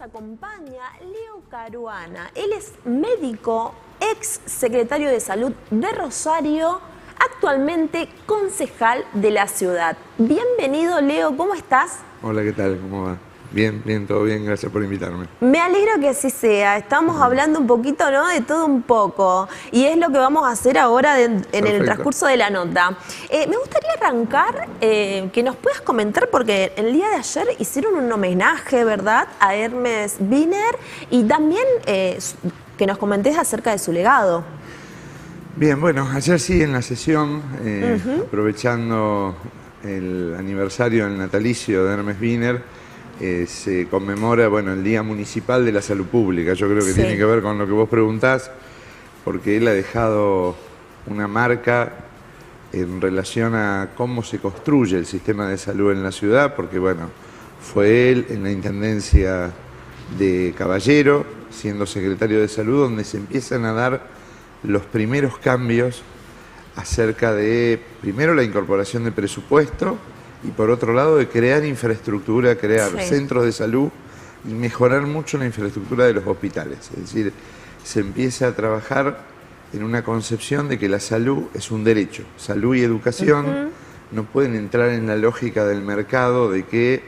acompaña Leo Caruana. Él es médico, ex secretario de Salud de Rosario, actualmente concejal de la ciudad. Bienvenido, Leo, ¿cómo estás? Hola, ¿qué tal? ¿Cómo va? Bien, bien, todo bien, gracias por invitarme. Me alegro que así sea. Estamos hablando un poquito, ¿no?, de todo un poco. Y es lo que vamos a hacer ahora en el transcurso de la nota. Me gustaría arrancar, que nos puedas comentar, porque el día de ayer hicieron un homenaje, ¿verdad?, a Hermes Wiener, y también que nos comentes acerca de su legado. Bien, bueno, ayer sí en la sesión, aprovechando el aniversario del natalicio de Hermes Wiener, se conmemora, bueno, el Día Municipal de la Salud Pública. Yo creo que tiene que ver con lo que vos preguntás, porque él ha dejado una marca en relación a cómo se construye el sistema de salud en la ciudad, porque, bueno, fue él en la Intendencia de Caballero, siendo secretario de Salud, donde se empiezan a dar los primeros cambios acerca de, primero, la incorporación de presupuesto, y por otro lado de crear infraestructura, crear centros de salud y mejorar mucho la infraestructura de los hospitales. Es decir, se empieza a trabajar en una concepción de que la salud es un derecho. Salud y educación no pueden entrar en la lógica del mercado de que,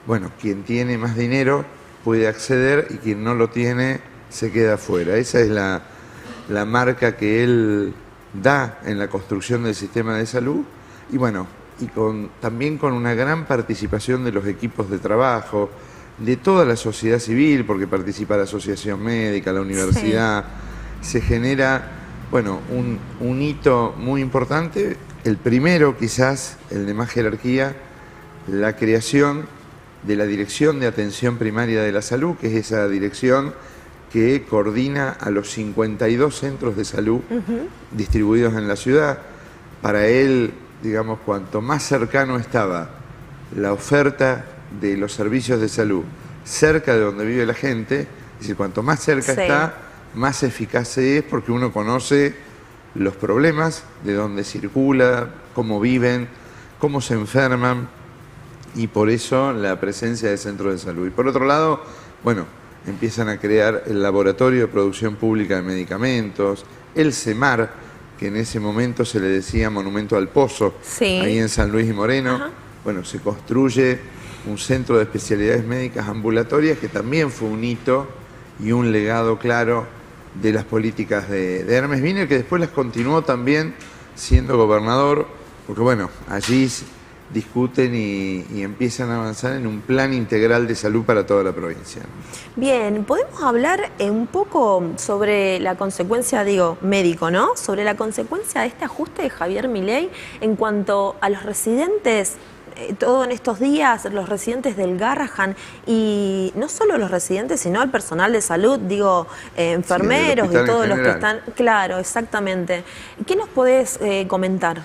bueno, quien tiene más dinero puede acceder y quien no lo tiene se queda afuera. Esa es la marca que él da en la construcción del sistema de salud y, bueno, y también con una gran participación de los equipos de trabajo, de toda la sociedad civil, porque participa la asociación médica, la universidad. Se genera, bueno, un hito muy importante. El primero, quizás, el de más jerarquía, la creación de la Dirección de Atención Primaria de la Salud, que es esa dirección que coordina a los 52 centros de salud distribuidos en la ciudad. Para él, digamos, cuanto más cercano estaba la oferta de los servicios de salud cerca de donde vive la gente, es decir, cuanto más cerca está, más eficaz es, porque uno conoce los problemas, de dónde circula, cómo viven, cómo se enferman, y por eso la presencia de centros de salud. Y por otro lado, bueno, empiezan a crear el Laboratorio de Producción Pública de Medicamentos, el CEMAR, que en ese momento se le decía Monumento al Pozo, ahí en San Luis y Moreno. Bueno, se construye un centro de especialidades médicas ambulatorias, que también fue un hito y un legado claro de las políticas de Hermes Wiener, que después las continuó también siendo gobernador, porque, bueno, allí discuten y empiezan a avanzar en un plan integral de salud para toda la provincia. Bien, podemos hablar un poco sobre la consecuencia, digo, médico, ¿no? Sobre la consecuencia de este ajuste de Javier Milei en cuanto a los residentes, todo en estos días, los residentes del Garrahan, y no solo los residentes, sino el personal de salud, digo, enfermeros y todos los que están... Claro, exactamente. ¿Qué nos podés comentar?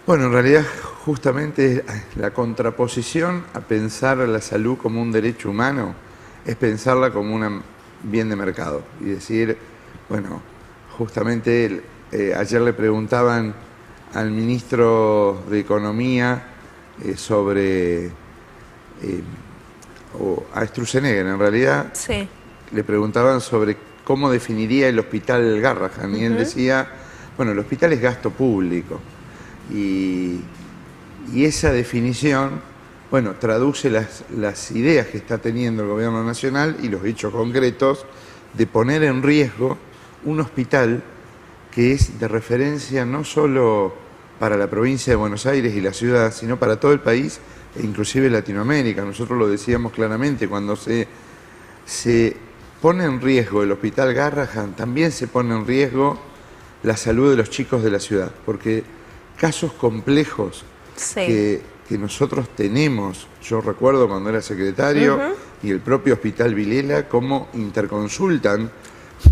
Bueno, en realidad, justamente la contraposición a pensar la salud como un derecho humano es pensarla como un bien de mercado. Y decir, bueno, justamente ayer le preguntaban al ministro de Economía sobre, o a Sturzenegger en realidad, le preguntaban sobre cómo definiría el hospital Garrahan, y él decía, bueno, el hospital es gasto público. Y esa definición, bueno, traduce las ideas que está teniendo el gobierno nacional y los hechos concretos de poner en riesgo un hospital que es de referencia no solo para la provincia de Buenos Aires y la ciudad, sino para todo el país e inclusive Latinoamérica. Nosotros lo decíamos claramente, cuando se pone en riesgo el hospital Garrahan, también se pone en riesgo la salud de los chicos de la ciudad, porque casos complejos que nosotros tenemos, yo recuerdo cuando era secretario y el propio Hospital Vilela, cómo interconsultan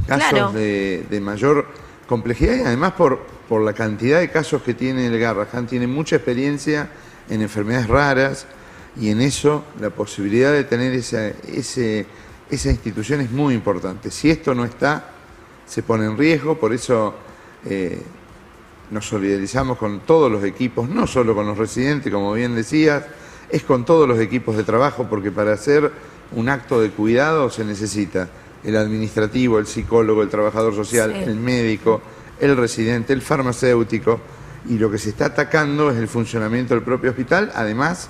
casos de mayor complejidad, y además por la cantidad de casos que tiene el Garrahan, tiene mucha experiencia en enfermedades raras, y en eso la posibilidad de tener esa institución es muy importante. Si esto no está, se pone en riesgo. Por eso nos solidarizamos con todos los equipos, no solo con los residentes, como bien decías, es con todos los equipos de trabajo, porque para hacer un acto de cuidado se necesita el administrativo, el psicólogo, el trabajador social, sí, el médico, el residente, el farmacéutico, y lo que se está atacando es el funcionamiento del propio hospital, además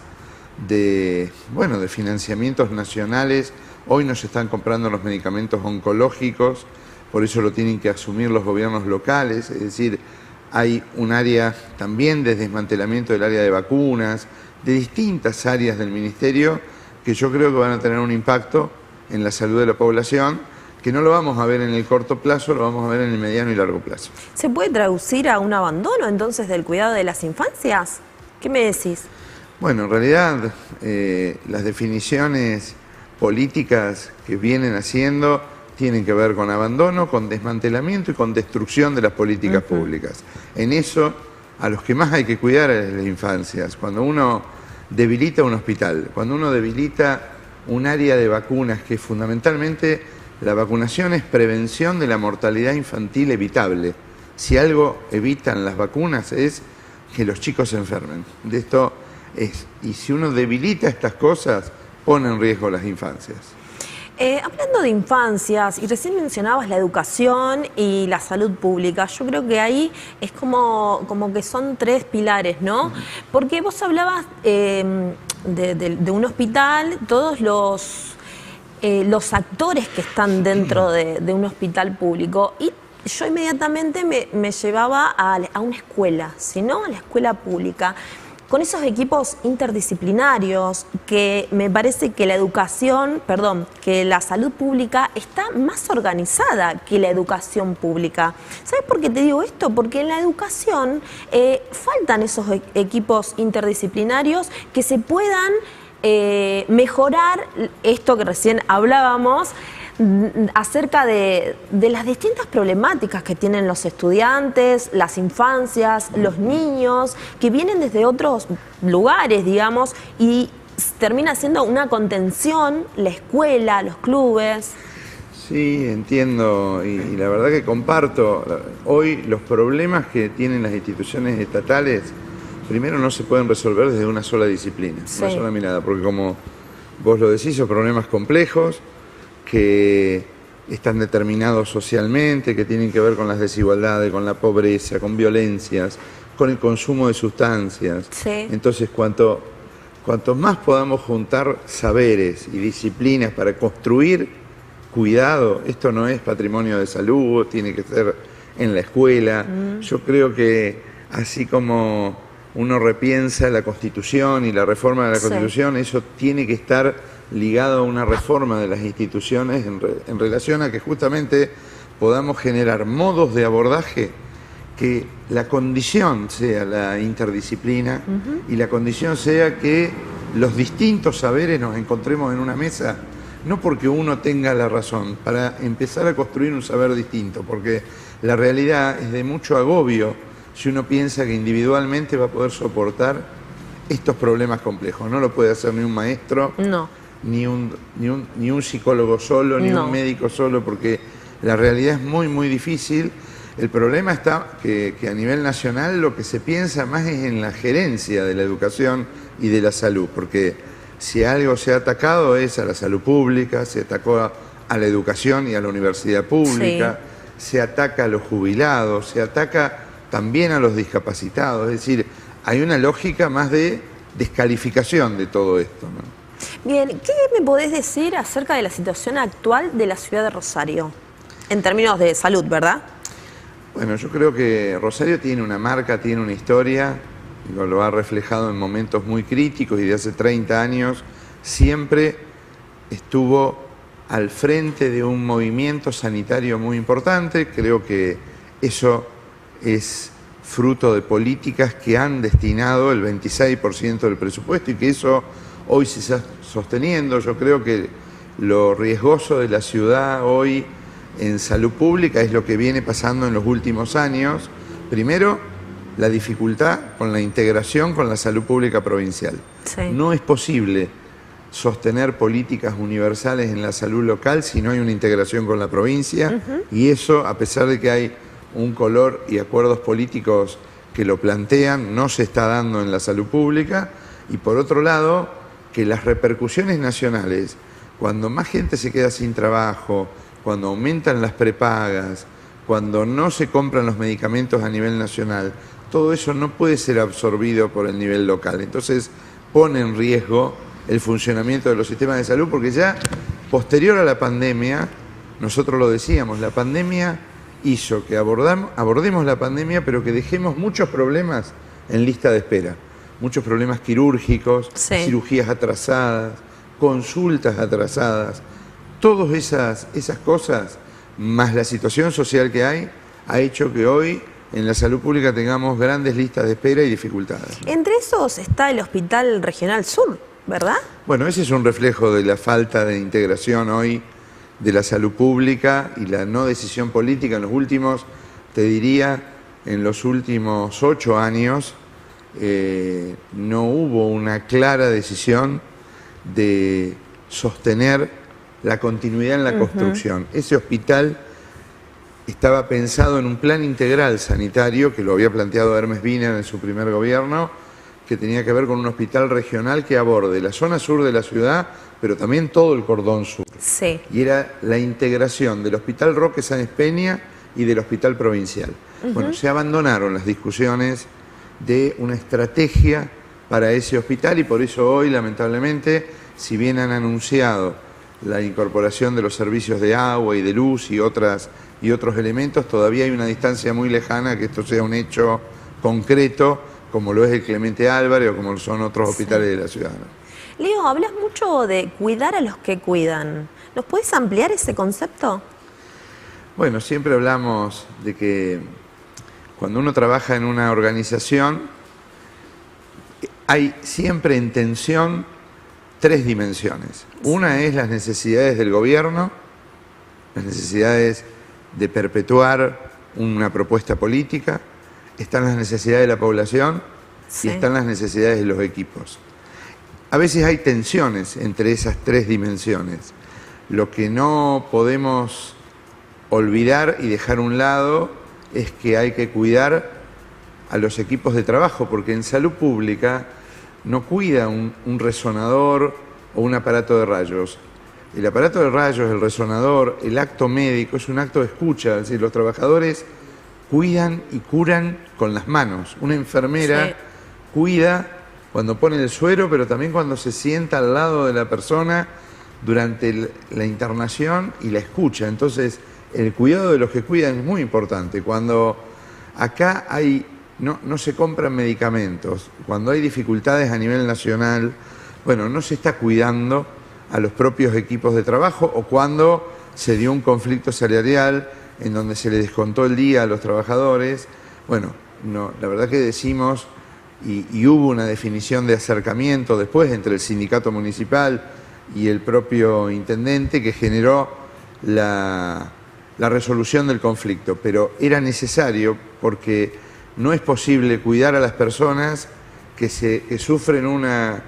de, bueno, de financiamientos nacionales. Hoy no se están comprando los medicamentos oncológicos, por eso lo tienen que asumir los gobiernos locales, es decir, hay un área también de desmantelamiento del área de vacunas, de distintas áreas del ministerio que yo creo que van a tener un impacto en la salud de la población, que no lo vamos a ver en el corto plazo, lo vamos a ver en el mediano y largo plazo. ¿Se puede traducir a un abandono entonces del cuidado de las infancias? ¿Qué me decís? Bueno, en realidad las definiciones políticas que vienen haciendo tienen que ver con abandono, con desmantelamiento y con destrucción de las políticas públicas. En eso, a los que más hay que cuidar es las infancias. Cuando uno debilita un hospital, cuando uno debilita un área de vacunas, que fundamentalmente la vacunación es prevención de la mortalidad infantil evitable. Si algo evitan las vacunas es que los chicos se enfermen. De esto es. Y si uno debilita estas cosas, pone en riesgo las infancias. Hablando de infancias, y recién mencionabas la educación y la salud pública, yo creo que ahí es como que son tres pilares, ¿no? Porque vos hablabas de un hospital, todos los actores que están dentro de un hospital público, y yo inmediatamente me llevaba a una escuela, ¿no? A la escuela pública, con esos equipos interdisciplinarios, que me parece que que la salud pública está más organizada que la educación pública. ¿Sabes por qué te digo esto? Porque en la educación faltan esos equipos interdisciplinarios que se puedan mejorar esto que recién hablábamos, acerca de las distintas problemáticas que tienen los estudiantes, las infancias, los niños, que vienen desde otros lugares, digamos, y termina siendo una contención la escuela, los clubes. Sí, entiendo, y la verdad que comparto. Hoy los problemas que tienen las instituciones estatales, primero no se pueden resolver desde una sola disciplina, sí, una sola mirada, porque como vos lo decís, son problemas complejos, que están determinados socialmente, que tienen que ver con las desigualdades, con la pobreza, con violencias, con el consumo de sustancias. Sí. Entonces, cuanto más podamos juntar saberes y disciplinas para construir cuidado, esto no es patrimonio de salud, tiene que ser en la escuela. Yo creo que así como uno repiensa la Constitución y la reforma de la Constitución, eso tiene que estar ligado a una reforma de las instituciones en relación a que justamente podamos generar modos de abordaje, que la condición sea la interdisciplina y la condición sea que los distintos saberes nos encontremos en una mesa, no porque uno tenga la razón, para empezar a construir un saber distinto, porque la realidad es de mucho agobio si uno piensa que individualmente va a poder soportar estos problemas complejos. No lo puede hacer ni un maestro, ni un psicólogo solo, ni un médico solo, porque la realidad es muy, muy difícil. El problema está que a nivel nacional lo que se piensa más es en la gerencia de la educación y de la salud, porque si algo se ha atacado es a la salud pública, se atacó a la educación y a la universidad pública, se ataca a los jubilados, se ataca también a los discapacitados. Es decir, hay una lógica más de descalificación de todo esto, ¿no? Bien, ¿qué me podés decir acerca de la situación actual de la ciudad de Rosario? En términos de salud, ¿verdad? Bueno, yo creo que Rosario tiene una marca, tiene una historia, lo ha reflejado en momentos muy críticos, y de hace 30 años siempre estuvo al frente de un movimiento sanitario muy importante. Creo que eso es fruto de políticas que han destinado el 26% del presupuesto y que eso hoy se está sosteniendo. Yo creo que lo riesgoso de la ciudad hoy en salud pública es lo que viene pasando en los últimos años. Primero, la dificultad con la integración con la salud pública provincial. No es posible sostener políticas universales en la salud local si no hay una integración con la provincia, y eso, a pesar de que hay un color y acuerdos políticos que lo plantean, no se está dando en la salud pública. Y por otro lado, que las repercusiones nacionales, cuando más gente se queda sin trabajo, cuando aumentan las prepagas, cuando no se compran los medicamentos a nivel nacional, todo eso no puede ser absorbido por el nivel local. Entonces pone en riesgo el funcionamiento de los sistemas de salud, porque ya posterior a la pandemia, nosotros lo decíamos, la pandemia hizo que abordemos la pandemia, pero que dejemos muchos problemas en lista de espera. Muchos problemas quirúrgicos, sí, cirugías atrasadas, consultas atrasadas. Todas esas cosas, más la situación social que hay, ha hecho que hoy en la salud pública tengamos grandes listas de espera y dificultades. Entre esos está el Hospital Regional Sur, ¿verdad? Bueno, ese es un reflejo de la falta de integración hoy de la salud pública y la no decisión política en los últimos, te diría, en los últimos 8 años, no hubo una clara decisión de sostener la continuidad en la construcción. Ese hospital estaba pensado en un plan integral sanitario que lo había planteado Hermes Wiener en su primer gobierno, que tenía que ver con un hospital regional que aborde la zona sur de la ciudad, pero también todo el cordón sur. Sí. Y era la integración del Hospital Roque Sáenz Peña y del Hospital Provincial. Bueno, se abandonaron las discusiones de una estrategia para ese hospital y por eso hoy, lamentablemente, si bien han anunciado la incorporación de los servicios de agua y de luz y otros elementos, todavía hay una distancia muy lejana a que esto sea un hecho concreto, como lo es el Clemente Álvarez o como son otros hospitales de la ciudad, ¿no? Leo, hablas mucho de cuidar a los que cuidan. ¿Nos puedes ampliar ese concepto? Bueno, siempre hablamos de que cuando uno trabaja en una organización, hay siempre en tensión 3 dimensiones. Una es las necesidades del gobierno, las necesidades de perpetuar una propuesta política, están las necesidades de la población y están las necesidades de los equipos. A veces hay tensiones entre esas 3 dimensiones. Lo que no podemos olvidar y dejar a un lado es que hay que cuidar a los equipos de trabajo, porque en salud pública no cuida un resonador o un aparato de rayos. El aparato de rayos, el resonador, el acto médico es un acto de escucha, es decir, los trabajadores cuidan y curan con las manos. Una enfermera cuida cuando pone el suero, pero también cuando se sienta al lado de la persona durante la internación y la escucha. Entonces, el cuidado de los que cuidan es muy importante. Cuando acá no se compran medicamentos, cuando hay dificultades a nivel nacional, bueno, no se está cuidando a los propios equipos de trabajo, o cuando se dio un conflicto salarial en donde se le descontó el día a los trabajadores. Bueno, no, la verdad que decimos, y hubo una definición de acercamiento después entre el sindicato municipal y el propio intendente que generó la resolución del conflicto, pero era necesario porque no es posible cuidar a las personas que sufren una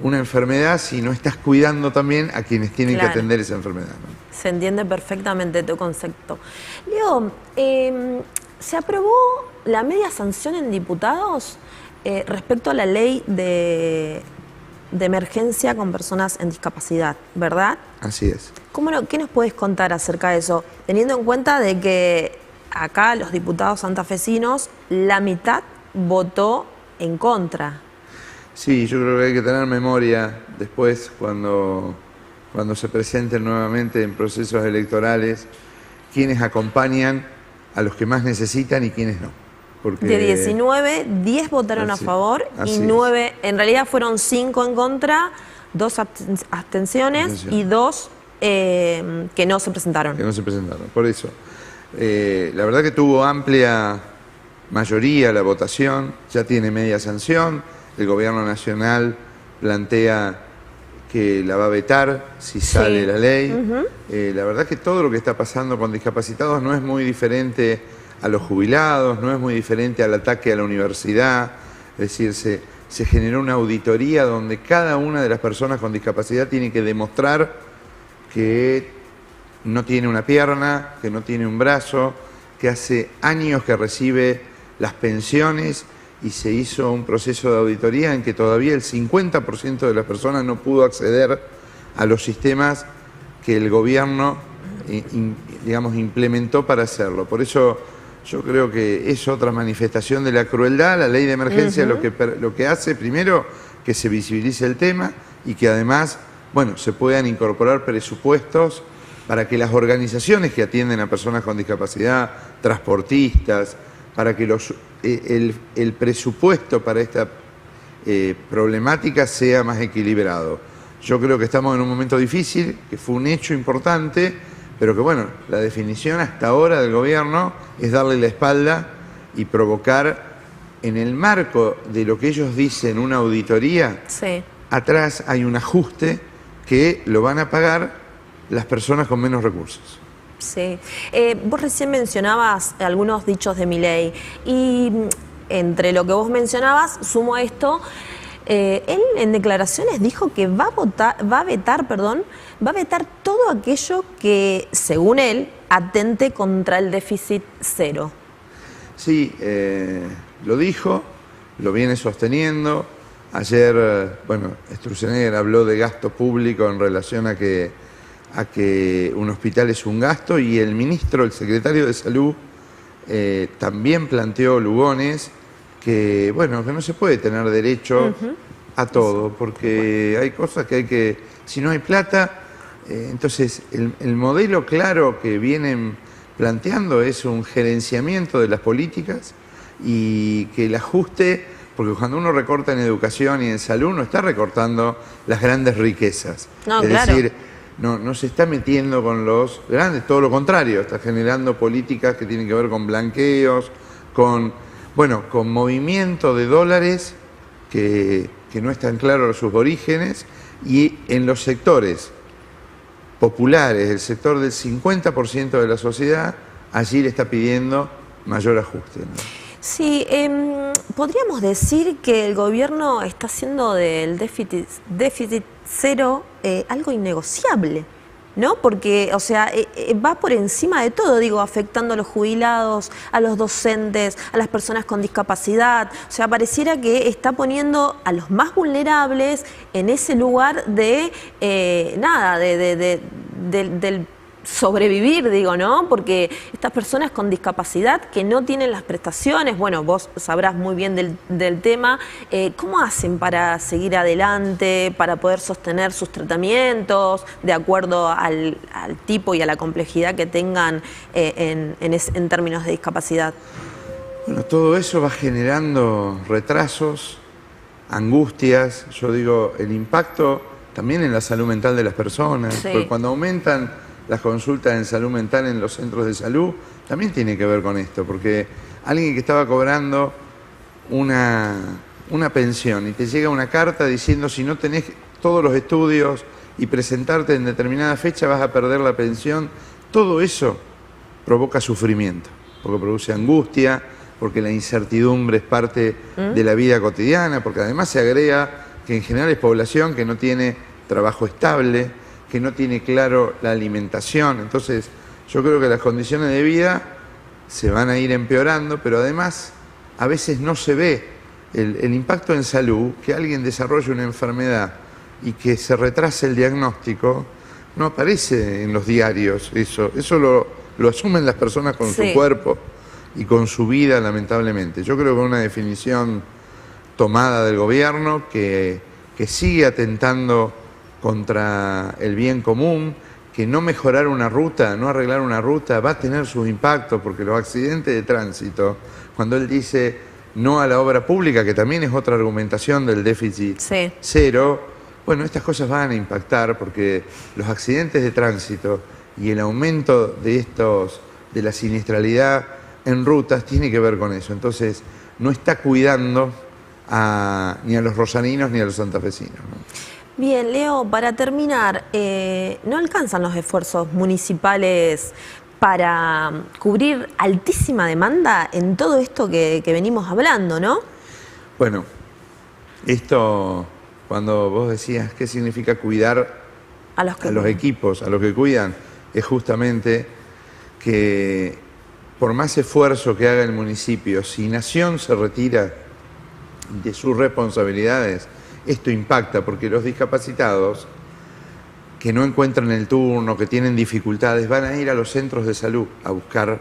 enfermedad si no estás cuidando también a quienes tienen que atender esa enfermedad, ¿no? Se entiende perfectamente tu concepto. Leo, se aprobó la media sanción en diputados respecto a la ley de emergencia con personas en discapacidad, ¿verdad? Así es. ¿Qué nos puedes contar acerca de eso? Teniendo en cuenta de que acá los diputados santafesinos, la mitad votó en contra. Sí, yo creo que hay que tener memoria después cuando se presenten nuevamente en procesos electorales quienes acompañan a los que más necesitan y quienes no. Porque de 19, 10 votaron a favor y 9, en realidad fueron 5 en contra, 2 abstenciones y 2 que no se presentaron. Que no se presentaron, por eso. La verdad que tuvo amplia mayoría la votación, ya tiene media sanción, el gobierno nacional plantea que la va a vetar si sale la ley. La verdad que todo lo que está pasando con discapacitados no es muy diferente a los jubilados, no es muy diferente al ataque a la universidad. Es decir, se generó una auditoría donde cada una de las personas con discapacidad tiene que demostrar que no tiene una pierna, que no tiene un brazo, que hace años que recibe las pensiones, y se hizo un proceso de auditoría en que todavía el 50% de las personas no pudo acceder a los sistemas que el gobierno digamos, implementó para hacerlo. Por eso yo creo que es otra manifestación de la crueldad. La ley de emergencia lo que hace, primero, que se visibilice el tema y que además, bueno, se puedan incorporar presupuestos para que las organizaciones que atienden a personas con discapacidad, transportistas, para que el presupuesto para esta problemática sea más equilibrado. Yo creo que estamos en un momento difícil, que fue un hecho importante, pero que bueno, la definición hasta ahora del gobierno es darle la espalda y provocar, en el marco de lo que ellos dicen, una auditoría, sí, atrás hay un ajuste que lo van a pagar las personas con menos recursos. Sí. Vos recién mencionabas algunos dichos de Milei y entre lo que vos mencionabas, sumo a esto, él en declaraciones dijo que va a vetar todo aquello que, según él, atente contra el déficit cero. Sí, lo dijo, lo viene sosteniendo. Ayer, bueno, Sturzenegger habló de gasto público en relación a que un hospital es un gasto, y el ministro, el secretario de Salud, también planteó, Lugones, que bueno, que no se puede tener derecho a todo, porque hay cosas que hay que, si no hay plata, entonces el modelo claro que vienen planteando es un gerenciamiento de las políticas y que el ajuste, porque cuando uno recorta en educación y en salud no está recortando las grandes riquezas, no, es claro. decir, no se está metiendo con los grandes, todo lo contrario, está generando políticas que tienen que ver con blanqueos, con movimiento de dólares que no están claros sus orígenes, y en los sectores populares, el sector del 50% de la sociedad, allí le está pidiendo mayor ajuste, ¿no? Sí, podríamos decir que el gobierno está haciendo del déficit cero algo innegociable, ¿no? Porque, o sea, va por encima de todo, digo, afectando a los jubilados, a los docentes, a las personas con discapacidad. O sea, pareciera que está poniendo a los más vulnerables en ese lugar de, del sobrevivir, digo, ¿no? Porque estas personas con discapacidad que no tienen las prestaciones, bueno, vos sabrás muy bien del tema, ¿cómo hacen para seguir adelante, para poder sostener sus tratamientos de acuerdo al tipo y a la complejidad que tengan en términos de discapacidad? Bueno, todo eso va generando retrasos, angustias, yo digo, el impacto también en la salud mental de las personas, sí, porque cuando aumentan las consultas en salud mental en los centros de salud, también tiene que ver con esto, porque alguien que estaba cobrando una pensión y te llega una carta diciendo si no tenés todos los estudios y presentarte en determinada fecha vas a perder la pensión, todo eso provoca sufrimiento, porque produce angustia, porque la incertidumbre es parte de la vida cotidiana, porque además se agrega que en general es población que no tiene trabajo estable, que no tiene claro la alimentación. Entonces yo creo que las condiciones de vida se van a ir empeorando, pero además a veces no se ve el impacto en salud, que alguien desarrolle una enfermedad y que se retrase el diagnóstico, no aparece en los diarios eso lo asumen las personas con su cuerpo y con su vida, lamentablemente. Yo creo que una definición tomada del gobierno que sigue atentando contra el bien común, que no mejorar una ruta, no arreglar una ruta va a tener sus impactos, porque los accidentes de tránsito, cuando él dice no a la obra pública, que también es otra argumentación del déficit cero, bueno, estas cosas van a impactar, porque los accidentes de tránsito y el aumento de la siniestralidad en rutas tiene que ver con eso. Entonces no está cuidando ni a los rosarinos ni a los santafesinos, ¿no? Bien, Leo, para terminar, ¿no alcanzan los esfuerzos municipales para cubrir altísima demanda en todo esto que venimos hablando, no? Bueno, esto, cuando vos decías qué significa cuidar a los equipos, a los que cuidan, es justamente que por más esfuerzo que haga el municipio, si Nación se retira de sus responsabilidades, esto impacta, porque los discapacitados que no encuentran el turno, que tienen dificultades, van a ir a los centros de salud a buscar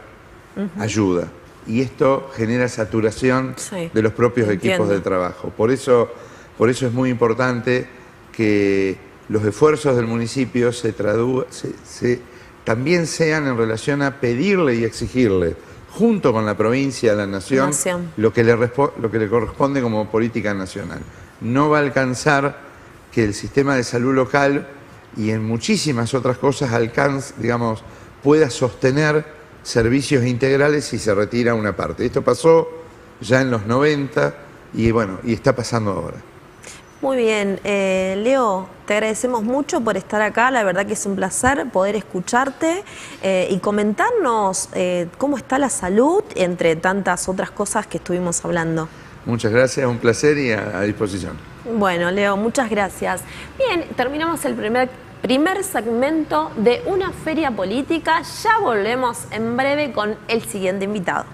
ayuda. Y esto genera saturación de los propios equipos de trabajo. Por eso es muy importante que los esfuerzos del municipio también sean en relación a pedirle y exigirle, junto con la provincia, la nación, lo que le corresponde como política nacional. No va a alcanzar que el sistema de salud local y en muchísimas otras cosas pueda sostener servicios integrales si se retira una parte. Esto pasó ya en los 90 y está pasando ahora. Muy bien, Leo, te agradecemos mucho por estar acá, la verdad que es un placer poder escucharte y comentarnos cómo está la salud, entre tantas otras cosas que estuvimos hablando. Muchas gracias, un placer y a disposición. Bueno, Leo, muchas gracias. Bien, terminamos el primer segmento de Una Feria Política. Ya volvemos en breve con el siguiente invitado.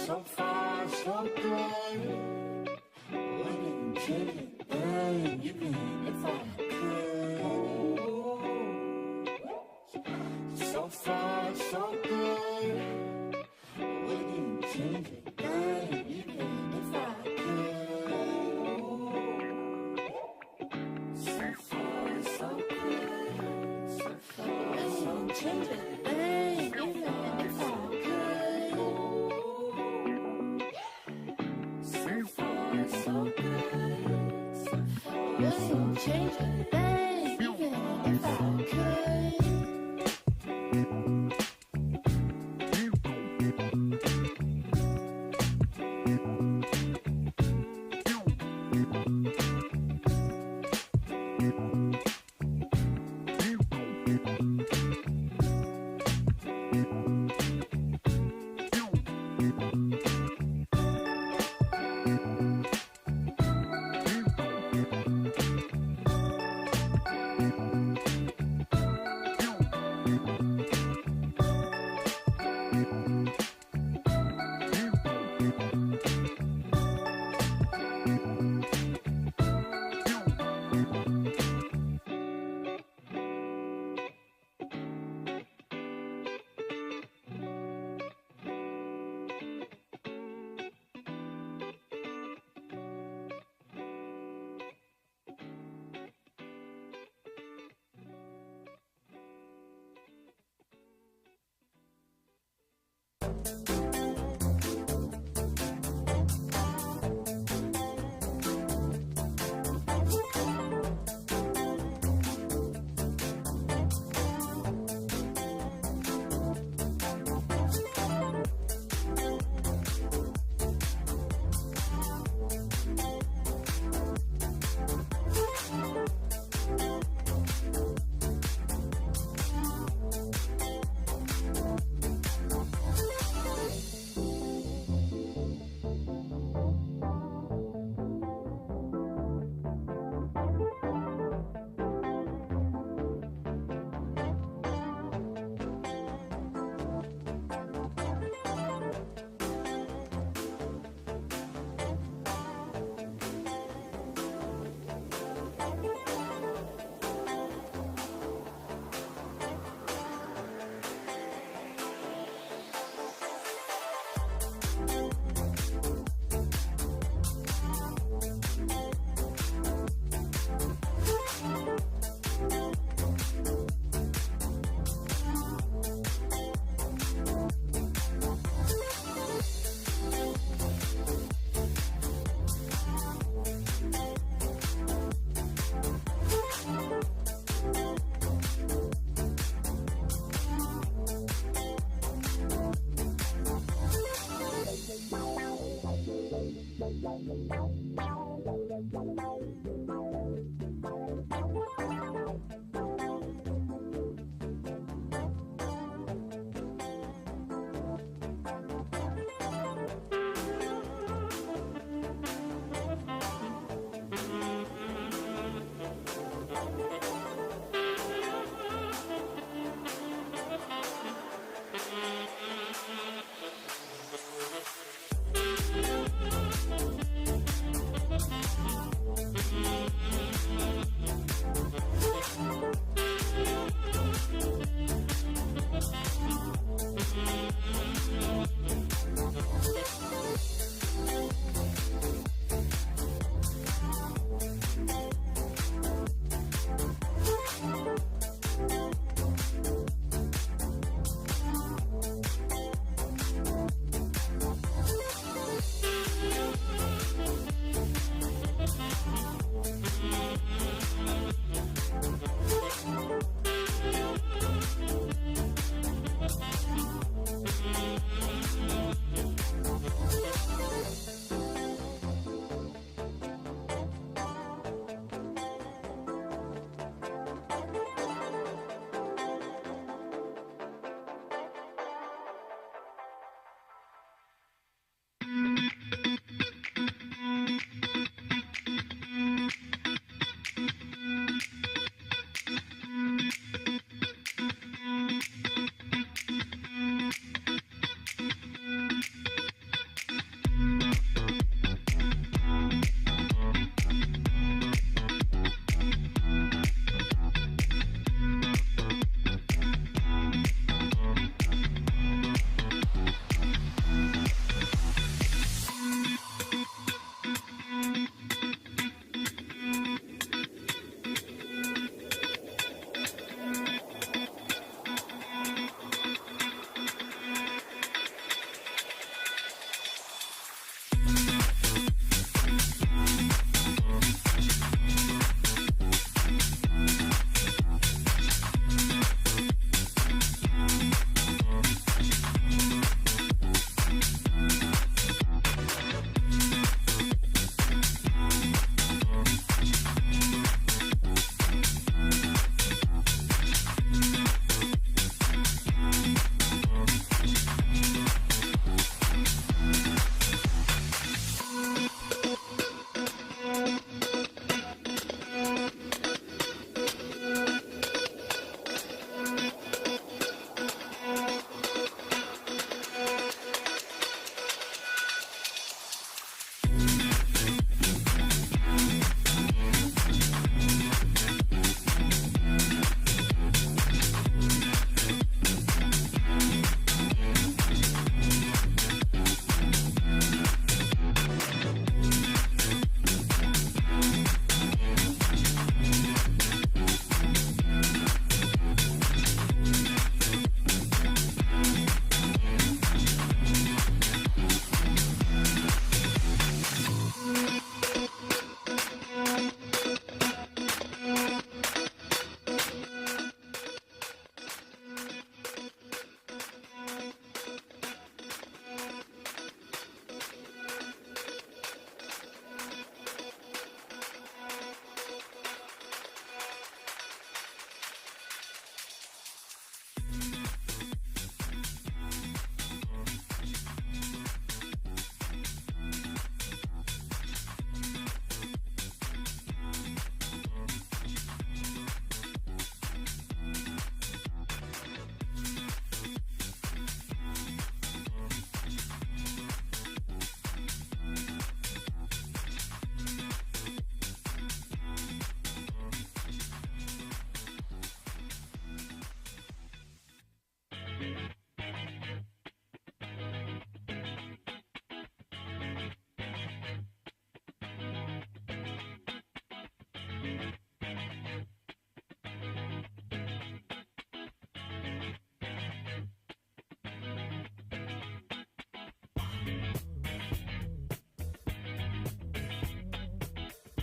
So far, so good. Wouldn't change it, but even if I could. So far, so good. Wouldn't change it, but even if I could. So far, so good. So far, wouldn't change it, but even if I could. Change it, babe, even if I could.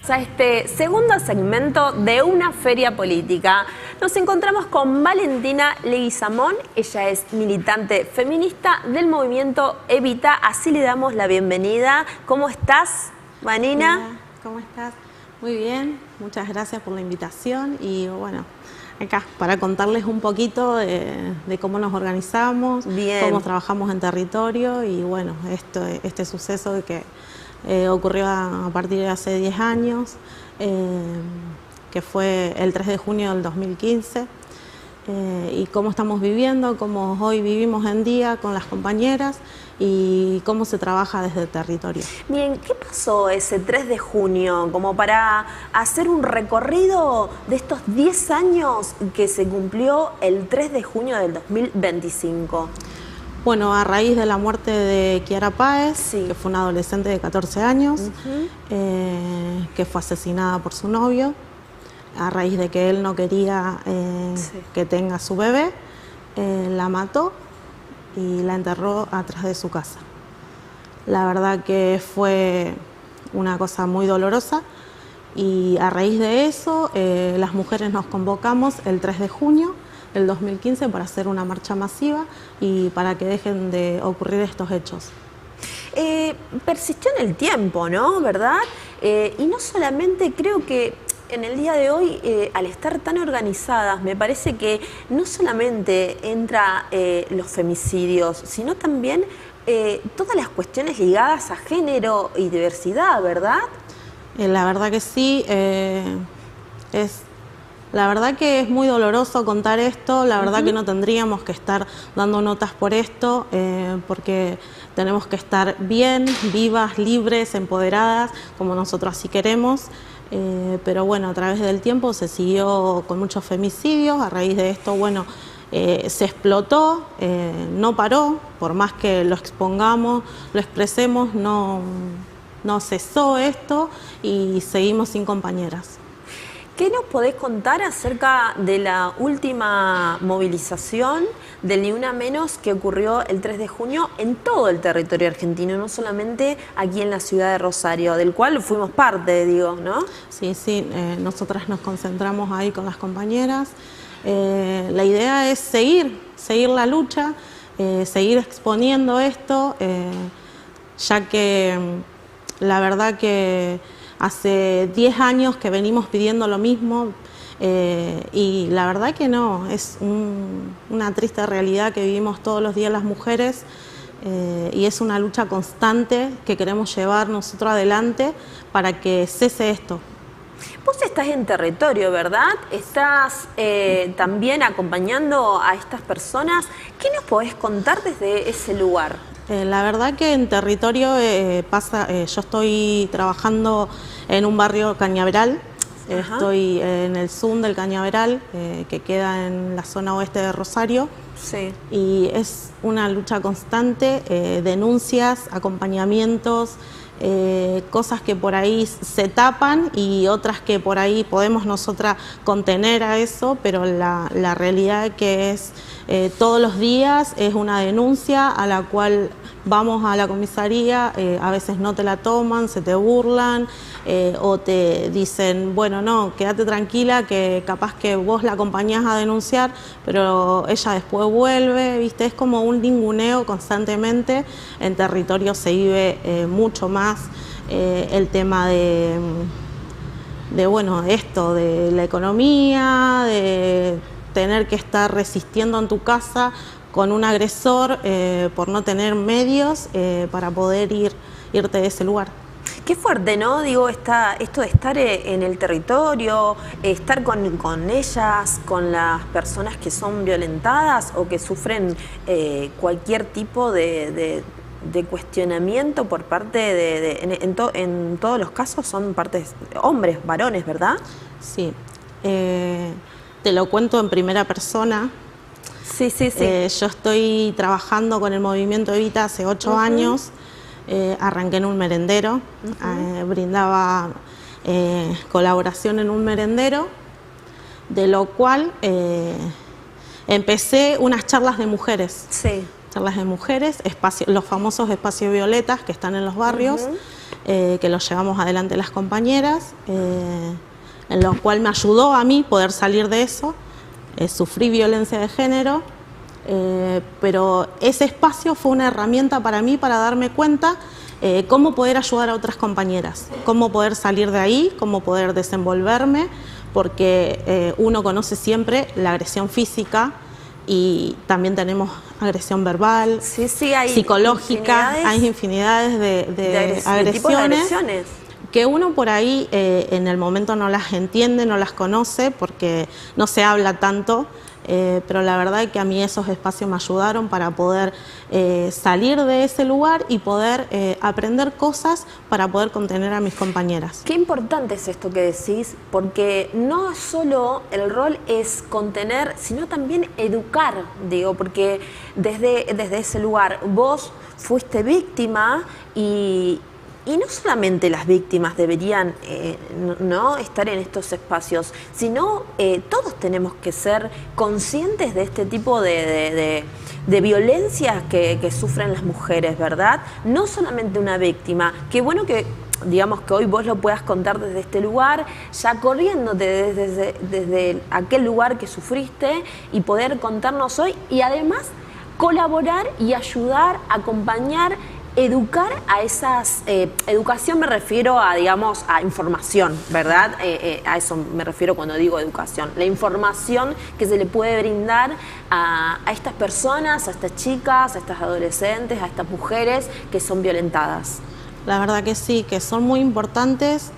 A este segundo segmento de Una Feria Política. Nos encontramos con Valentina Leguizamón. Ella es militante feminista del movimiento Evita. Así le damos la bienvenida. ¿Cómo estás? Vanina. Hola, ¿cómo estás? Muy bien, muchas gracias por la invitación y bueno, acá para contarles un poquito de cómo nos organizamos, Bien. cómo trabajamos en territorio y bueno, este suceso que ocurrió a partir de hace 10 años, que fue el 3 de junio del 2015. Y cómo estamos viviendo, cómo hoy vivimos en día con las compañeras y cómo se trabaja desde el territorio. Bien, ¿qué pasó ese 3 de junio? Como para hacer un recorrido de estos 10 años que se cumplió el 3 de junio del 2025. Bueno, a raíz de la muerte de Kiara Páez, Sí. que fue una adolescente de 14 años, que fue asesinada por su novio, a raíz de que él no quería Sí. que tenga su bebé, la mató y la enterró atrás de su casa. La verdad que fue una cosa muy dolorosa y a raíz de eso las mujeres nos convocamos el 3 de junio del 2015 para hacer una marcha masiva y para que dejen de ocurrir estos hechos. Persistió en el tiempo, ¿no? ¿Verdad? Y no solamente creo que en el día de hoy, al estar tan organizadas, me parece que no solamente entra los femicidios, sino también todas las cuestiones ligadas a género y diversidad, ¿verdad? La verdad que sí, la verdad que es muy doloroso contar esto, la verdad que no tendríamos que estar dando notas por esto, porque tenemos que estar bien, vivas, libres, empoderadas, como nosotros así queremos. Pero bueno, a través del tiempo se siguió con muchos femicidios, a raíz de esto, bueno, se explotó, no paró, por más que lo expongamos, lo expresemos, no cesó esto y seguimos sin compañeras. ¿Qué nos podés contar acerca de la última movilización del Ni Una Menos que ocurrió el 3 de junio en todo el territorio argentino, no solamente aquí en la ciudad de Rosario, del cual fuimos parte, digo, ¿no? Sí, nosotras nos concentramos ahí con las compañeras. La idea es seguir la lucha, seguir exponiendo esto, ya que la verdad que hace 10 años que venimos pidiendo lo mismo y la verdad que no, es una triste realidad que vivimos todos los días las mujeres y es una lucha constante que queremos llevar nosotros adelante para que cese esto. Vos estás en territorio, ¿verdad? Estás también acompañando a estas personas. ¿Qué nos podés contar desde ese lugar? La verdad que en territorio yo estoy trabajando en un barrio Cañaveral, estoy en el sur del Cañaveral, que queda en la zona oeste de Rosario. Sí. Y es una lucha constante, denuncias, acompañamientos, cosas que por ahí se tapan y otras que por ahí podemos nosotras contener a eso, pero la realidad que es todos los días es una denuncia a la cual vamos a la comisaría, a veces no te la toman, se te burlan o te dicen, bueno, no, quédate tranquila que capaz que vos la acompañás a denunciar, pero ella después vuelve, ¿viste? Es como un ninguneo constantemente. En territorio se vive mucho más el tema de bueno, esto, de la economía, de tener que estar resistiendo en tu casa con un agresor por no tener medios para poder irte de ese lugar. Qué fuerte, ¿no? Digo, esto de estar en el territorio, estar con ellas, con las personas que son violentadas o que sufren cualquier tipo de cuestionamiento por parte en todos los casos son partes hombres, varones, ¿verdad? Sí. Te lo cuento en primera persona. Sí. Yo estoy trabajando con el movimiento Evita hace 8 años. Arranqué en un merendero, brindaba colaboración en un merendero, de lo cual empecé unas charlas de mujeres. Sí. Charlas de mujeres, los famosos espacios violetas que están en los barrios, que los llevamos adelante las compañeras, en lo cual me ayudó a mí poder salir de eso. Sufrí violencia de género, pero ese espacio fue una herramienta para mí para darme cuenta cómo poder ayudar a otras compañeras, cómo poder salir de ahí, cómo poder desenvolverme, porque uno conoce siempre la agresión física y también tenemos agresión verbal, Sí, sí, hay psicológica, hay infinidades de tipos de agresiones agresiones. que uno por ahí en el momento no las entiende, no las conoce porque no se habla tanto, pero la verdad es que a mí esos espacios me ayudaron para poder salir de ese lugar y poder aprender cosas para poder contener a mis compañeras. Qué importante es esto que decís, porque no solo el rol es contener, sino también educar, digo, porque desde ese lugar vos fuiste víctima y no solamente las víctimas deberían no estar en estos espacios, sino todos tenemos que ser conscientes de este tipo de violencias que sufren las mujeres, ¿verdad? No solamente una víctima. Qué bueno que, digamos, que hoy vos lo puedas contar desde este lugar, ya corriéndote desde aquel lugar que sufriste y poder contarnos hoy y además colaborar y ayudar, acompañar, educar a esas, educación me refiero a, digamos, a información, ¿verdad? A eso me refiero cuando digo educación, la información que se le puede brindar a estas personas, a estas chicas, a estas adolescentes, a estas mujeres que son violentadas. La verdad que sí, que son muy importantes,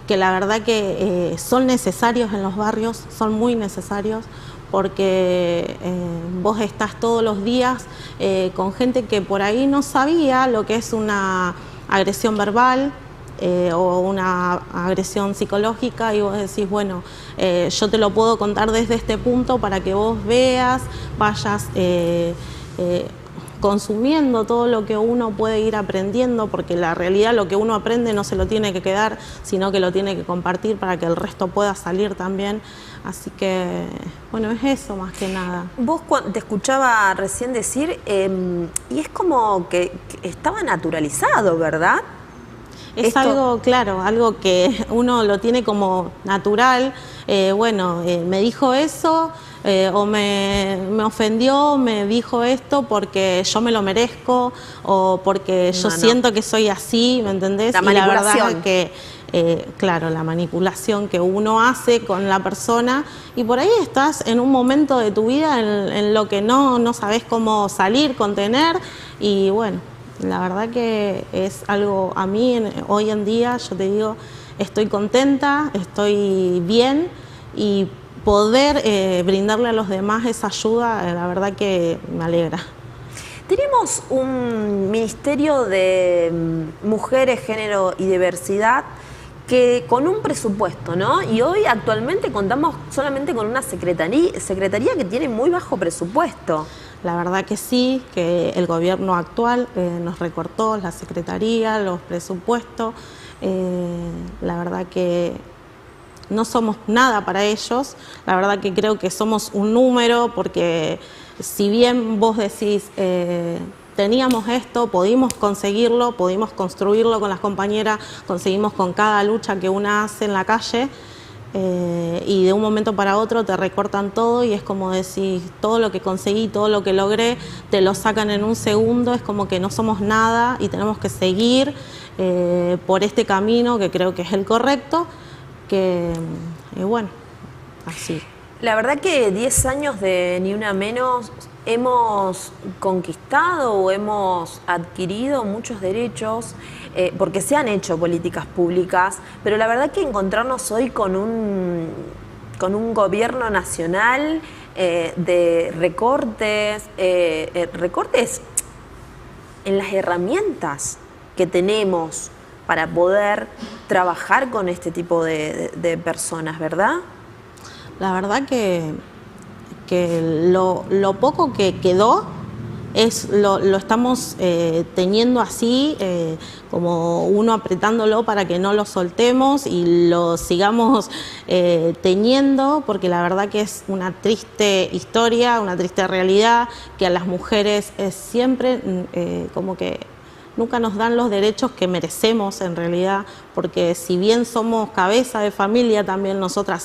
que la verdad que son necesarios en los barrios, son muy necesarios, porque vos estás todos los días con gente que por ahí no sabía lo que es una agresión verbal o una agresión psicológica y vos decís, bueno, yo te lo puedo contar desde este punto para que vos veas, vayas consumiendo todo lo que uno puede ir aprendiendo, porque la realidad lo que uno aprende no se lo tiene que quedar, sino que lo tiene que compartir para que el resto pueda salir también. Así que, bueno, es eso más que nada. Vos te escuchaba recién decir, y es como que estaba naturalizado, ¿verdad? Es algo, claro, algo que uno lo tiene como natural. Me dijo eso, o me ofendió, me dijo esto porque yo me lo merezco, o porque yo siento que soy así, ¿me entendés? La manipulación. Y la verdad es que, claro, la manipulación que uno hace con la persona, y por ahí estás en un momento de tu vida en lo que no sabés cómo salir, contener, y bueno, la verdad que es algo, a mí hoy en día, yo te digo, estoy contenta, estoy bien, y poder brindarle a los demás esa ayuda, la verdad que me alegra. Tenemos un Ministerio de Mujeres, Género y Diversidad que con un presupuesto, ¿no? Y hoy actualmente contamos solamente con una secretaría que tiene muy bajo presupuesto. La verdad que sí, que el gobierno actual nos recortó la secretaría, los presupuestos. La verdad que no somos nada para ellos. La verdad que creo que somos un número, porque si bien vos decís, teníamos esto, pudimos conseguirlo, pudimos construirlo con las compañeras, conseguimos con cada lucha que una hace en la calle, y de un momento para otro te recortan todo y es como decir, todo lo que conseguí, todo lo que logré, te lo sacan en un segundo, es como que no somos nada y tenemos que seguir por este camino que creo que es el correcto, que bueno, así. La verdad que 10 años de Ni Una Menos hemos conquistado o hemos adquirido muchos derechos, porque se han hecho políticas públicas, pero la verdad que encontrarnos hoy con un gobierno nacional de recortes, recortes en las herramientas que tenemos para poder trabajar con este tipo de personas, ¿verdad? La verdad que lo poco que quedó lo estamos teniendo así, como uno apretándolo para que no lo soltemos y lo sigamos teniendo, porque la verdad que es una triste historia, una triste realidad, que a las mujeres siempre como que nunca nos dan los derechos que merecemos en realidad, porque si bien somos cabeza de familia, también nosotras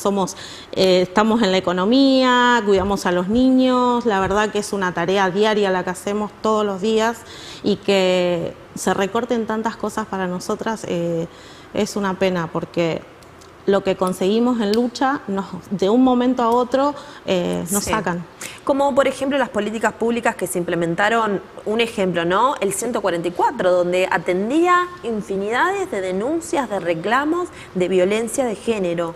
estamos en la economía, cuidamos a los niños, la verdad que es una tarea diaria la que hacemos todos los días y que se recorten tantas cosas para nosotras es una pena, porque lo que conseguimos en lucha, de un momento a otro nos Sí. sacan. Como por ejemplo las políticas públicas que se implementaron, un ejemplo, ¿no? El 144, donde atendía infinidades de denuncias, de reclamos de violencia de género.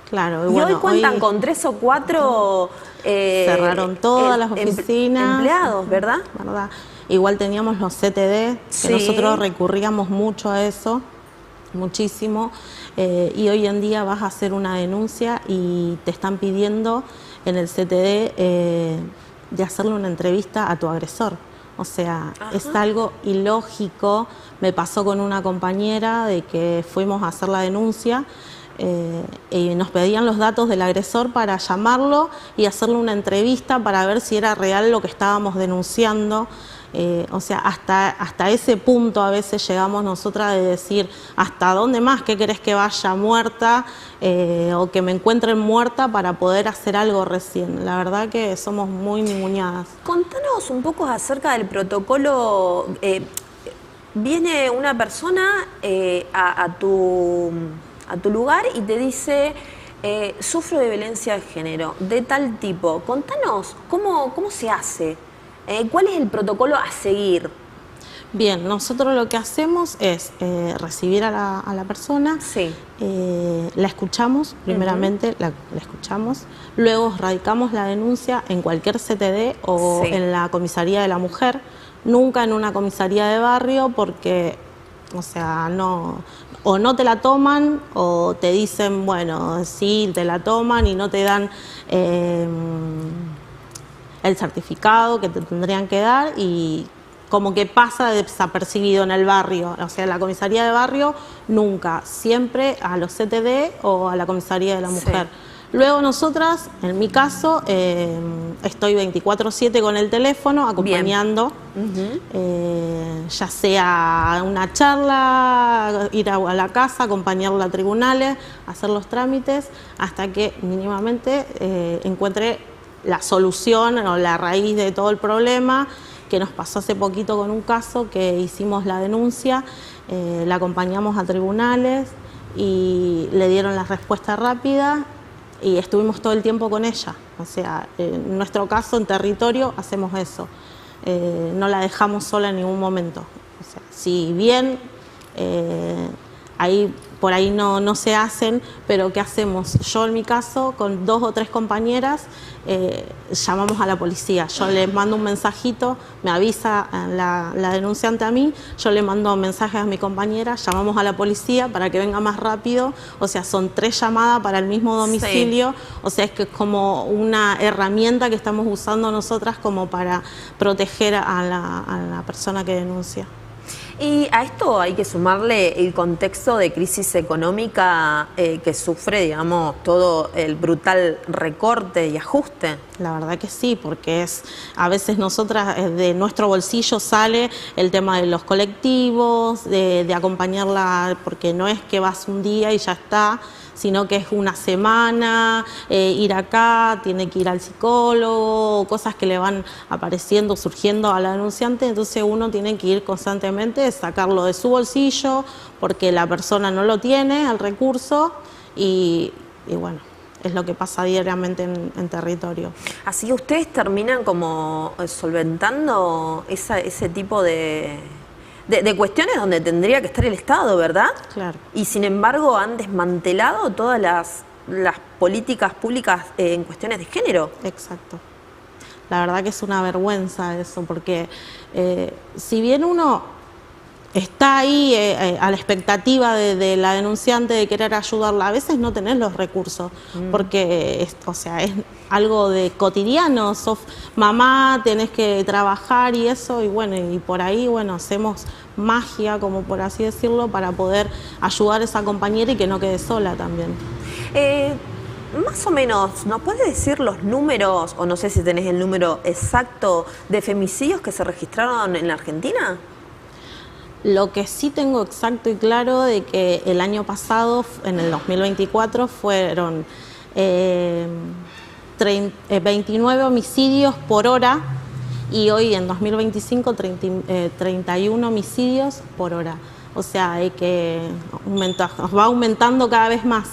Claro, Y bueno, hoy cuentan con 3 o 4 cerraron todas las oficinas. empleados, ¿verdad? ¿Verdad? Igual teníamos los CTD, Sí. que nosotros recurríamos mucho a eso, muchísimo, y hoy en día vas a hacer una denuncia y te están pidiendo en el CTD de hacerle una entrevista a tu agresor. O sea, es algo ilógico. Me pasó con una compañera de que fuimos a hacer la denuncia y nos pedían los datos del agresor para llamarlo y hacerle una entrevista para ver si era real lo que estábamos denunciando. O sea, hasta ese punto a veces llegamos nosotras de decir, ¿hasta dónde más? ¿Qué querés que vaya muerta o que me encuentren muerta para poder hacer algo recién? La verdad que somos muy ninguneadas. Contanos un poco acerca del protocolo. Viene una persona a tu lugar y te dice, sufro de violencia de género, de tal tipo. Contanos, ¿cómo se hace? ¿Cuál es el protocolo a seguir? Bien, nosotros lo que hacemos es recibir a la persona, Sí. la escuchamos, primeramente la escuchamos, luego radicamos la denuncia en cualquier CTD o Sí. en la comisaría de la mujer, nunca en una comisaría de barrio porque, o sea, o no te la toman o te dicen, bueno, sí, te la toman y no te dan el certificado que te tendrían que dar y como que pasa desapercibido en el barrio. O sea, en la comisaría de barrio nunca, siempre a los CTD o a la comisaría de la mujer. Luego nosotras, en mi caso, estoy 24/7 con el teléfono acompañando, ya sea una charla, ir a la casa, acompañarla a tribunales, hacer los trámites, hasta que mínimamente encuentre la solución o la raíz de todo el problema, que nos pasó hace poquito con un caso que hicimos la denuncia, la acompañamos a tribunales y le dieron la respuesta rápida y estuvimos todo el tiempo con ella. O sea, en nuestro caso, en territorio, hacemos eso. No la dejamos sola en ningún momento. O sea, si bien por ahí no se hacen, pero ¿qué hacemos? Yo en mi caso, con 2 o 3 compañeras, llamamos a la policía. Yo les mando un mensajito, me avisa la denunciante a mí, yo le mando mensajes a mi compañera, llamamos a la policía para que venga más rápido. O sea, son 3 llamadas para el mismo domicilio. Sí. O sea, es que es como una herramienta que estamos usando nosotras como para proteger a la persona que denuncia. Y a esto hay que sumarle el contexto de crisis económica que sufre, digamos, todo el brutal recorte y ajuste. La verdad que sí, porque a veces nosotras de nuestro bolsillo sale el tema de los colectivos, de acompañarla, porque no es que vas un día y ya está, sino que es una semana, ir acá, tiene que ir al psicólogo, cosas que le van apareciendo, surgiendo a la denunciante, entonces uno tiene que ir constantemente, sacarlo de su bolsillo, porque la persona no lo tiene, el recurso, y bueno, es lo que pasa diariamente en territorio. Así que ustedes terminan como solventando ese tipo de cuestiones donde tendría que estar el Estado, ¿verdad? Claro. Y sin embargo han desmantelado todas las políticas públicas en cuestiones de género. Exacto. La verdad que es una vergüenza eso, porque si bien uno está ahí a la expectativa de la denunciante de querer ayudarla, a veces no tenés los recursos, porque es algo de cotidiano, sos mamá, tenés que trabajar y eso, y bueno, y por ahí, bueno, hacemos magia, como por así decirlo, para poder ayudar a esa compañera y que no quede sola también. Más o menos, ¿nos puedes decir los números, o no sé si tenés el número exacto, de femicidios que se registraron en la Argentina? Lo que sí tengo exacto y claro de que el año pasado, en el 2024, fueron 29 homicidios por hora y hoy en 2025 31 homicidios por hora. O sea, hay que va aumentando cada vez más.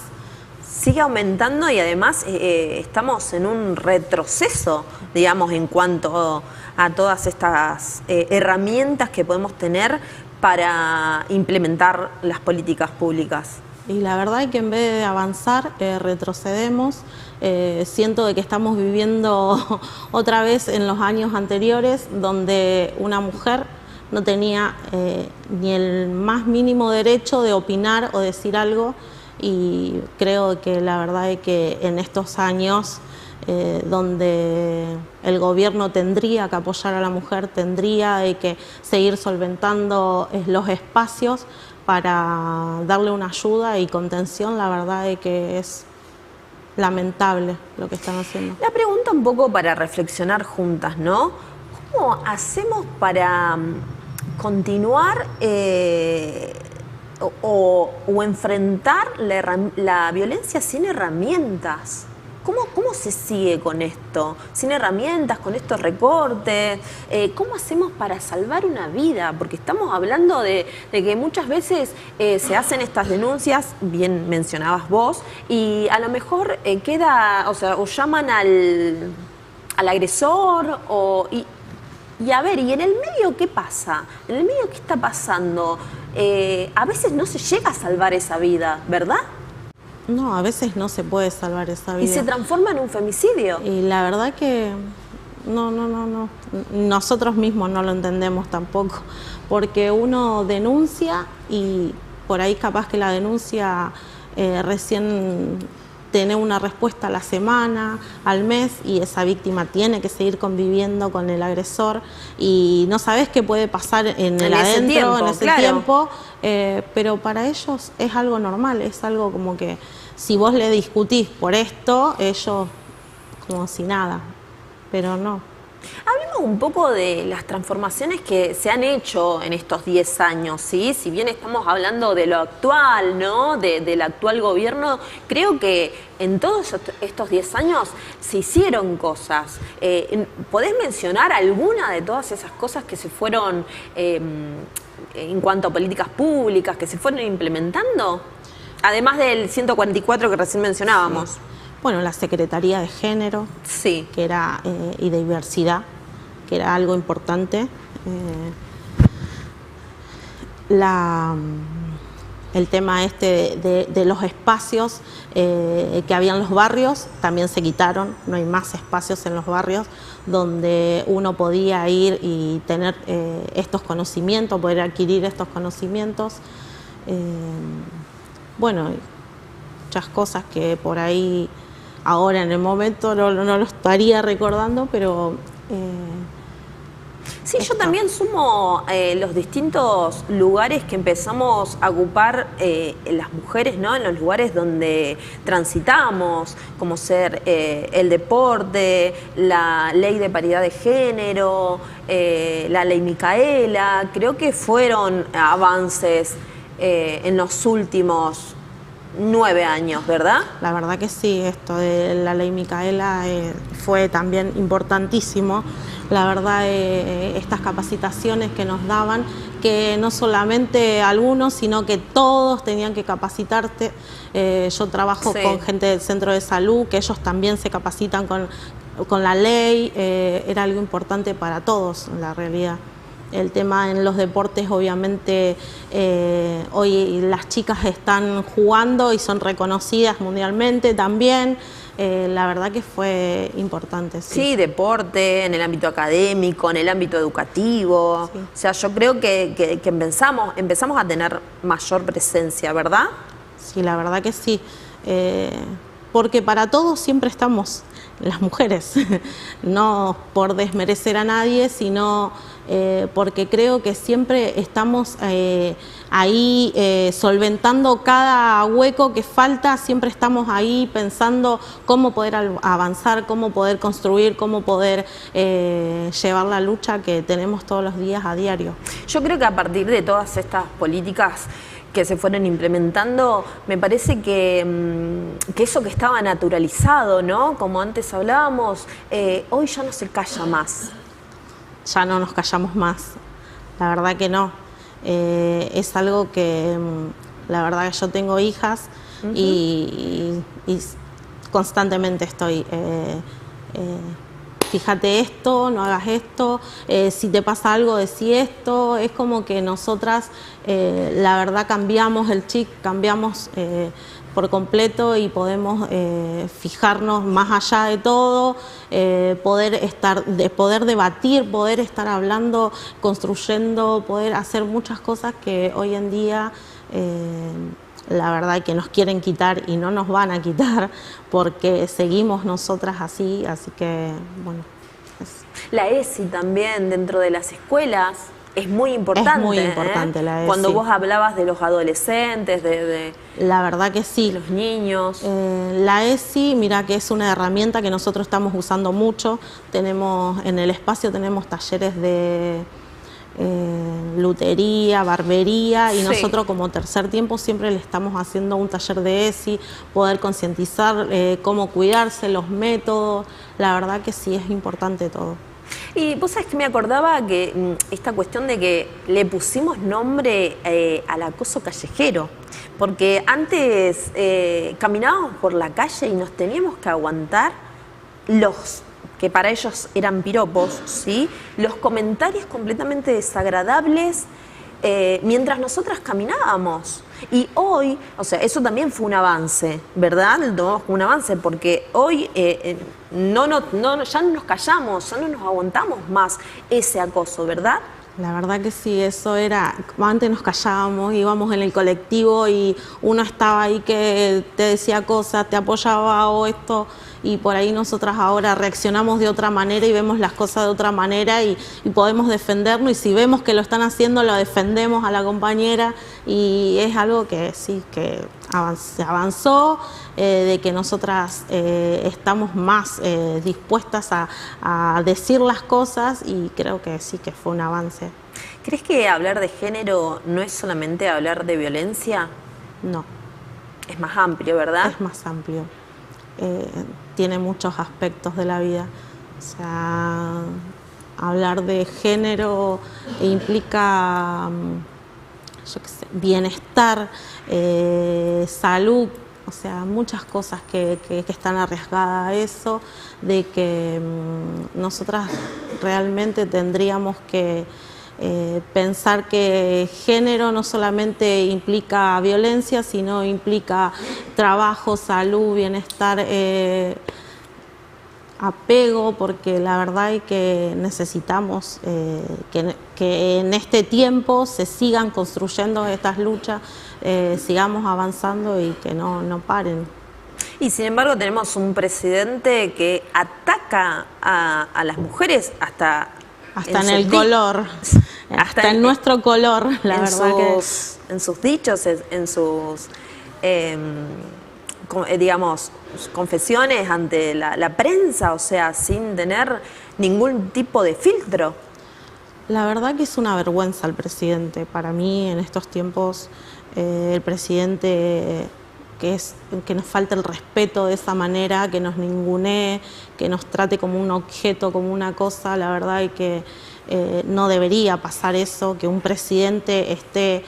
Sigue aumentando y además estamos en un retroceso, digamos, en cuanto a todas estas herramientas que podemos tener para implementar las políticas públicas. Y la verdad es que en vez de avanzar, retrocedemos. Siento de que estamos viviendo otra vez en los años anteriores, donde una mujer no tenía ni el más mínimo derecho de opinar o decir algo, y creo que la verdad es que en estos años donde el gobierno tendría que apoyar a la mujer, tendría que seguir solventando los espacios para darle una ayuda y contención, la verdad es que es lamentable lo que están haciendo. La pregunta un poco para reflexionar juntas, ¿no? ¿Cómo hacemos para continuar o enfrentar la violencia sin herramientas? ¿Cómo se sigue con esto? Sin herramientas, con estos recortes. ¿Cómo hacemos para salvar una vida? Porque estamos hablando de que muchas veces se hacen estas denuncias, bien mencionabas vos, y a lo mejor queda, o sea, o llaman al agresor, y a ver, ¿y en el medio qué pasa? ¿En el medio qué está pasando? A veces no se llega a salvar esa vida, ¿verdad? No, a veces no se puede salvar esa vida. Y se transforma en un femicidio. Y la verdad que no. Nosotros mismos no lo entendemos tampoco, porque uno denuncia y por ahí capaz que la denuncia recién tiene una respuesta a la semana, al mes, y esa víctima tiene que seguir conviviendo con el agresor y no sabes qué puede pasar en ese tiempo, pero para ellos es algo normal, es algo como que si vos le discutís por esto, ellos como si nada, pero no. Hablemos un poco de las transformaciones que se han hecho en estos 10 años, ¿sí? Si bien estamos hablando de lo actual, ¿no? Del actual gobierno, creo que en todos estos 10 años se hicieron cosas. ¿Podés mencionar alguna de todas esas cosas que se fueron, en cuanto a políticas públicas, que se fueron implementando? Además del 144 que recién mencionábamos. Sí. Bueno, la Secretaría de Género, sí, que era, y de Diversidad, que era algo importante. El tema de los espacios que había en los barrios también se quitaron, no hay más espacios en los barrios donde uno podía ir y tener estos conocimientos, poder adquirir estos conocimientos. Bueno, muchas cosas que por ahí ahora en el momento no lo estaría recordando, pero... Sí, yo también sumo los distintos lugares que empezamos a ocupar las mujeres, ¿no? En los lugares donde transitamos, como ser el deporte, la ley de paridad de género, la ley Micaela. Creo que fueron avances en los últimos 9 años, ¿verdad? La verdad que sí, esto de la ley Micaela fue también importantísimo. La verdad, estas capacitaciones que nos daban, que no solamente algunos, sino que todos tenían que capacitarte. Yo trabajo con gente del centro de salud, que ellos también se capacitan con la ley. Era algo importante para todos, en la realidad. El tema en los deportes, obviamente, hoy las chicas están jugando y son reconocidas mundialmente también. La verdad que fue importante. Sí, deporte, en el ámbito académico, en el ámbito educativo. Sí. O sea, yo creo que empezamos a tener mayor presencia, ¿verdad? Sí, la verdad que sí. Porque para todos siempre estamos las mujeres, no por desmerecer a nadie, sino porque creo que siempre estamos ahí solventando cada hueco que falta, siempre estamos ahí pensando cómo poder avanzar, cómo poder construir, cómo poder llevar la lucha que tenemos todos los días a diario. Yo creo que a partir de todas estas políticas que se fueron implementando, me parece que eso que estaba naturalizado, ¿no? Como antes hablábamos, hoy ya no se calla más. ya no nos callamos más. La verdad que no. Es algo que, la verdad que yo tengo hijas y constantemente estoy, fíjate esto, no hagas esto, si te pasa algo, decí esto. Es como que nosotras, la verdad, cambiamos el chip, cambiamos por completo y podemos fijarnos más allá de todo, poder debatir, poder estar hablando, construyendo, poder hacer muchas cosas que hoy en día la verdad que nos quieren quitar y no nos van a quitar porque seguimos nosotras así que bueno. La ESI también dentro de las escuelas es muy importante. Es muy importante la ESI. Cuando vos hablabas de los adolescentes, de la verdad que sí. los niños. La ESI, mira que es una herramienta que nosotros estamos usando mucho. En el espacio tenemos talleres de lutería, barbería y nosotros como Tercer Tiempo siempre le estamos haciendo un taller de ESI, poder concientizar cómo cuidarse, los métodos. La verdad que sí, es importante todo. Y vos sabés que me acordaba que esta cuestión de que le pusimos nombre al acoso callejero, porque antes caminábamos por la calle y nos teníamos que aguantar los que para ellos eran piropos, ¿sí? Los comentarios completamente desagradables mientras nosotras caminábamos. Y hoy, o sea, eso también fue un avance, ¿verdad? Lo tomamos como un avance porque hoy ya no nos callamos, ya no nos aguantamos más ese acoso, ¿verdad? La verdad que sí, eso era, antes nos callábamos, íbamos en el colectivo y uno estaba ahí que te decía cosas, te apoyaba o esto, y por ahí nosotras ahora reaccionamos de otra manera y vemos las cosas de otra manera y podemos defendernos, y si vemos que lo están haciendo lo defendemos a la compañera, y es algo que sí, que se avanzó, de que nosotras estamos más dispuestas a decir las cosas, y creo que sí, que fue un avance. ¿Crees que hablar de género no es solamente hablar de violencia? No. Es más amplio, ¿verdad? Es más amplio. Tiene muchos aspectos de la vida. O sea, hablar de género implica, yo qué sé, bienestar, salud, o sea, muchas cosas que están arriesgadas a eso, de que nosotras realmente tendríamos que pensar que género no solamente implica violencia, sino implica trabajo, salud, bienestar, apego, porque la verdad es que necesitamos que en este tiempo se sigan construyendo estas luchas, sigamos avanzando y que no paren. Y sin embargo tenemos un presidente que ataca a las mujeres hasta en el color, hasta en nuestro color, la verdad que en sus dichos, en sus digamos, confesiones ante la prensa, o sea, sin tener ningún tipo de filtro. La verdad que es una vergüenza el presidente. Para mí, en estos tiempos, el presidente que nos falta el respeto de esa manera, que nos ningunee, que nos trate como un objeto, como una cosa, la verdad es que no debería pasar eso, que un presidente esté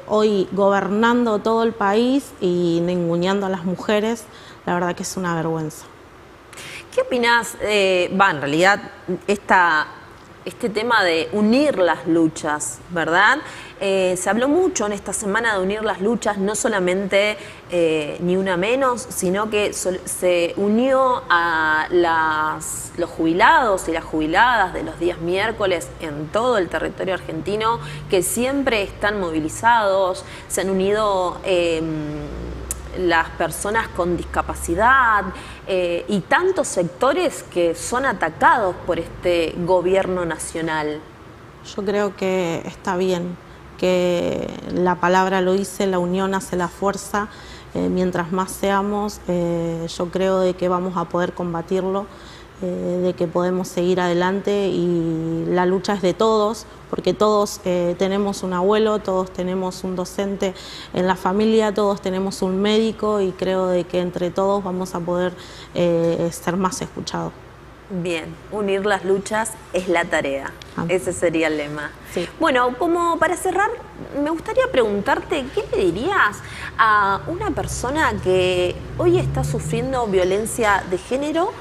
hoy gobernando todo el país y ninguneando a las mujeres. La verdad que es una vergüenza. ¿Qué opinás? En realidad, este tema de unir las luchas, ¿verdad? Se habló mucho en esta semana de unir las luchas, no solamente Ni Una Menos, sino que se unió a los jubilados y las jubiladas de los días miércoles en todo el territorio argentino, que siempre están movilizados. Se han unido las personas con discapacidad y tantos sectores que son atacados por este gobierno nacional. Yo creo que está bien, que la palabra lo dice, la unión hace la fuerza. Mientras más seamos, yo creo de que vamos a poder combatirlo, de que podemos seguir adelante, y la lucha es de todos, porque todos tenemos un abuelo, todos tenemos un docente en la familia, todos tenemos un médico, y creo de que entre todos vamos a poder ser más escuchados. Bien, unir las luchas es la tarea. Ah. Ese sería el lema. Sí. Bueno, como para cerrar, me gustaría preguntarte, ¿qué le dirías a una persona que hoy está sufriendo violencia de género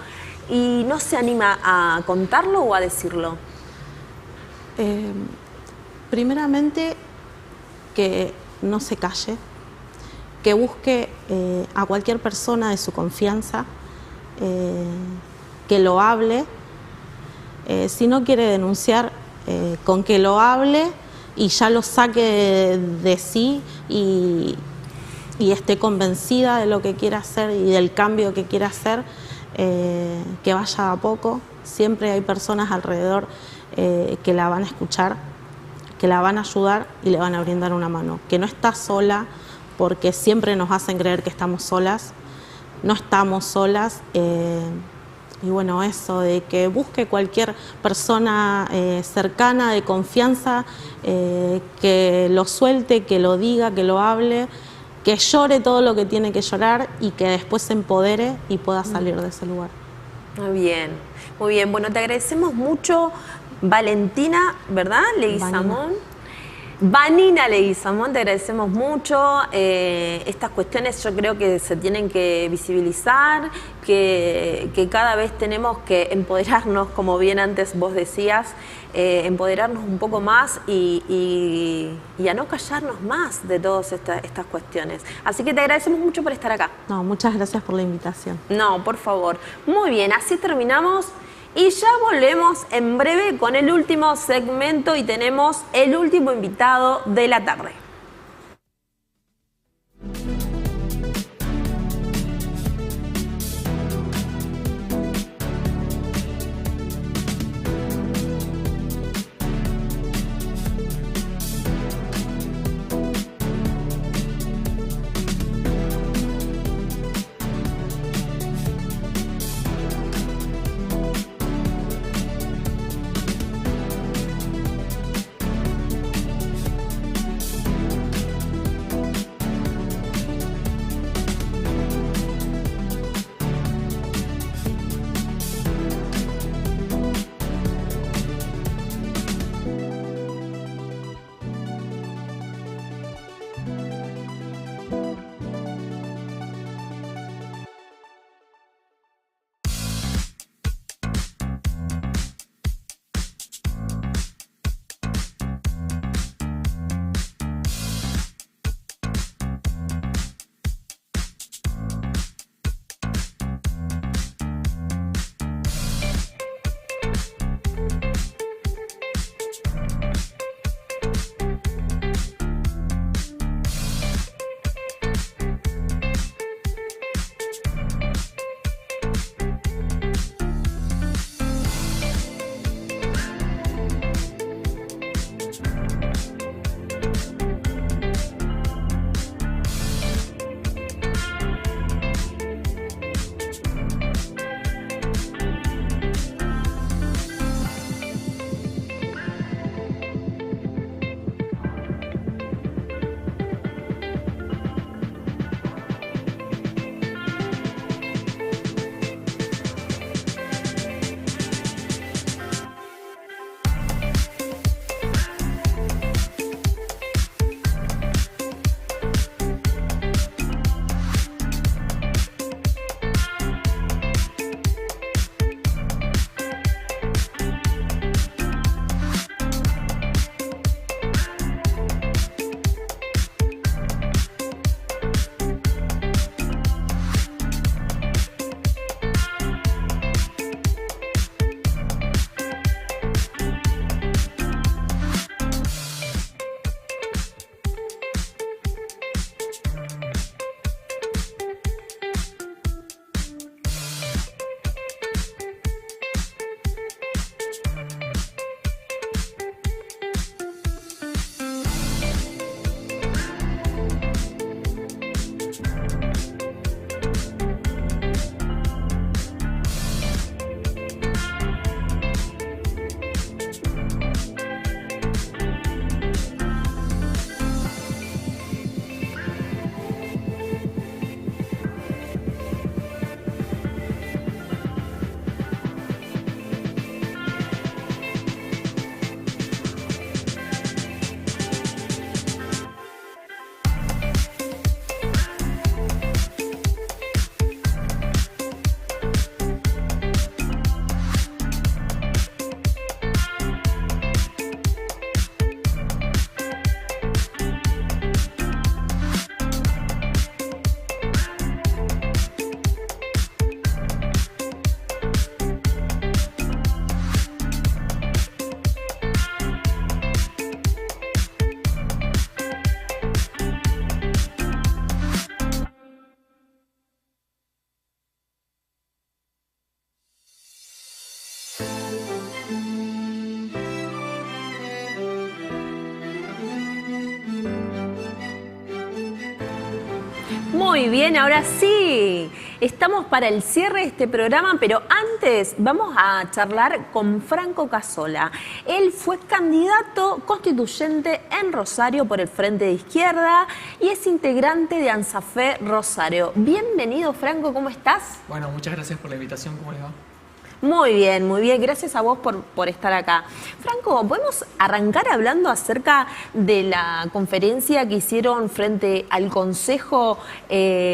y no se anima a contarlo o a decirlo? Primeramente, que no se calle, que busque a cualquier persona de su confianza, que lo hable. Si no quiere denunciar, con que lo hable y ya lo saque de sí y esté convencida de lo que quiere hacer y del cambio que quiere hacer, que vaya a poco. Siempre hay personas alrededor que la van a escuchar, que la van a ayudar y le van a brindar una mano. Que no está sola, porque siempre nos hacen creer que estamos solas. No estamos solas. Y bueno, eso, de que busque cualquier persona cercana, de confianza, que lo suelte, que lo diga, que lo hable, que llore todo lo que tiene que llorar y que después se empodere y pueda salir de ese lugar. Muy bien, muy bien. Bueno, te agradecemos mucho, Valentina, ¿verdad? Leguizamón. Vanina Leguizamón, te agradecemos mucho. Estas cuestiones yo creo que se tienen que visibilizar, que cada vez tenemos que empoderarnos, como bien antes vos decías, empoderarnos un poco más y a no callarnos más de todas estas cuestiones. Así que te agradecemos mucho por estar acá. No, muchas gracias por la invitación. No, por favor. Muy bien, así terminamos. Y ya volvemos en breve con el último segmento y tenemos el último invitado de la tarde. Muy bien, ahora sí, estamos para el cierre de este programa, pero antes vamos a charlar con Franco Casola. Él fue candidato constituyente en Rosario por el Frente de Izquierda y es integrante de ANSAFE Rosario. Bienvenido, Franco, ¿cómo estás? Bueno, muchas gracias por la invitación, ¿cómo les va? Muy bien, gracias a vos por estar acá. Franco, ¿podemos arrancar hablando acerca de la conferencia que hicieron frente al Consejo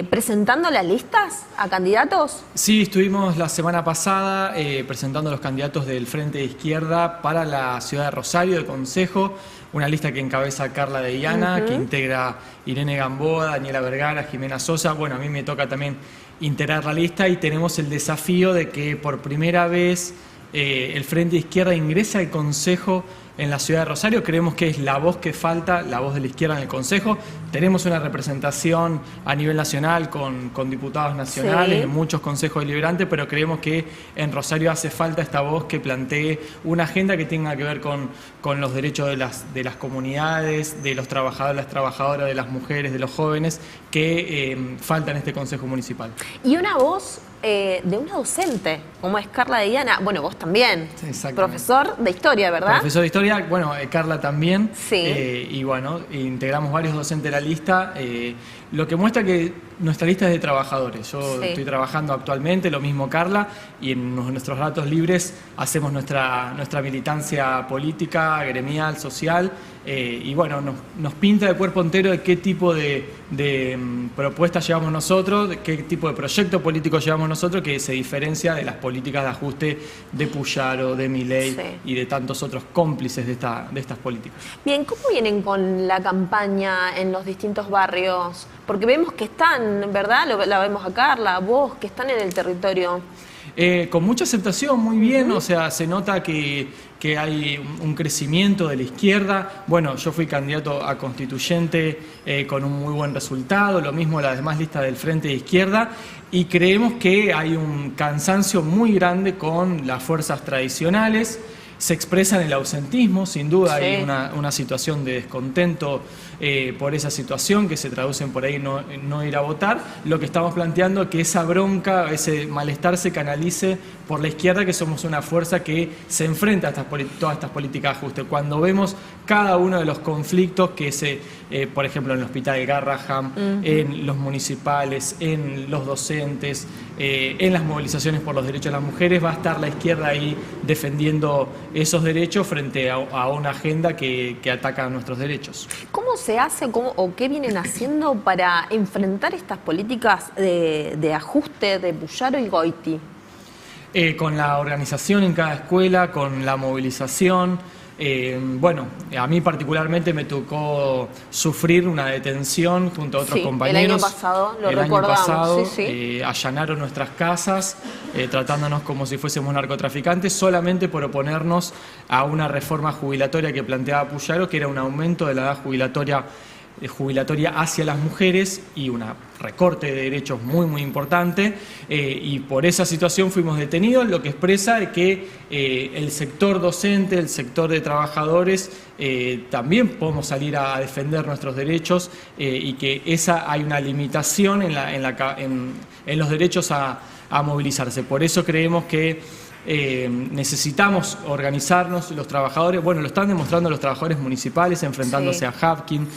presentando las listas a candidatos? Sí, estuvimos la semana pasada presentando los candidatos del Frente de Izquierda para la ciudad de Rosario, de Consejo, una lista que encabeza Carla de Illana, que integra Irene Gamboa, Daniela Vergara, Jimena Sosa. Bueno, a mí me toca también integrar la lista y tenemos el desafío de que por primera vez el Frente de Izquierda ingresa al Consejo en la ciudad de Rosario. Creemos que es la voz que falta, la voz de la izquierda en el Consejo. Tenemos una representación a nivel nacional con diputados nacionales, en muchos consejos deliberantes, pero creemos que en Rosario hace falta esta voz que plantee una agenda que tenga que ver con los derechos de las comunidades, de los trabajadores, las trabajadoras, de las mujeres, de los jóvenes, que falta en este Consejo Municipal. Y una voz de una docente, como es Carla de Illana. Bueno, vos también, profesor de historia, ¿verdad? Profesor de historia, bueno, Carla también. Sí. Y bueno, integramos varios docentes de la lista, lo que muestra que nuestra lista es de trabajadores. Yo estoy trabajando actualmente, lo mismo Carla, y en nuestros ratos libres hacemos nuestra militancia política, gremial, social, y bueno, nos pinta de cuerpo entero de qué tipo de propuestas llevamos nosotros, de qué tipo de proyecto político llevamos nosotros, que se diferencia de las políticas de ajuste de Puyaro, de Milei y de tantos otros cómplices de estas políticas. Bien, ¿cómo vienen con la campaña en los distintos barrios? Porque vemos que están, ¿verdad? La vemos a Carla, vos, que están en el territorio. Con mucha aceptación, muy bien, o sea, se nota que hay un crecimiento de la izquierda. Bueno, yo fui candidato a constituyente con un muy buen resultado, lo mismo las demás listas del Frente de Izquierda, y creemos que hay un cansancio muy grande con las fuerzas tradicionales. Se expresa en el ausentismo, sin duda hay una situación de descontento por esa situación que se traduce en por ahí no ir a votar. Lo que estamos planteando es que esa bronca, ese malestar se canalice por la izquierda, que somos una fuerza que se enfrenta a todas estas políticas de ajuste. Cuando vemos cada uno de los conflictos que por ejemplo, en el Hospital Garrahan, en los municipales, en los docentes, en las movilizaciones por los derechos de las mujeres, va a estar la izquierda ahí defendiendo esos derechos frente a una agenda que ataca nuestros derechos. ¿Cómo se hace o qué vienen haciendo para enfrentar estas políticas de ajuste de Puyaro y Goiti? Con la organización en cada escuela, con la movilización. Bueno, a mí particularmente me tocó sufrir una detención junto a otros compañeros. El año pasado, lo recordamos. El año pasado allanaron nuestras casas, tratándonos como si fuésemos narcotraficantes, solamente por oponernos a una reforma jubilatoria que planteaba Puyaro, que era un aumento de la edad jubilatoria hacia las mujeres y un recorte de derechos muy muy importante, y por esa situación fuimos detenidos, lo que expresa que el sector docente, el sector de trabajadores, también podemos salir a defender nuestros derechos, y que hay una limitación en los derechos a movilizarse. Por eso creemos que necesitamos organizarnos los trabajadores. Bueno, lo están demostrando los trabajadores municipales enfrentándose a Hapkin,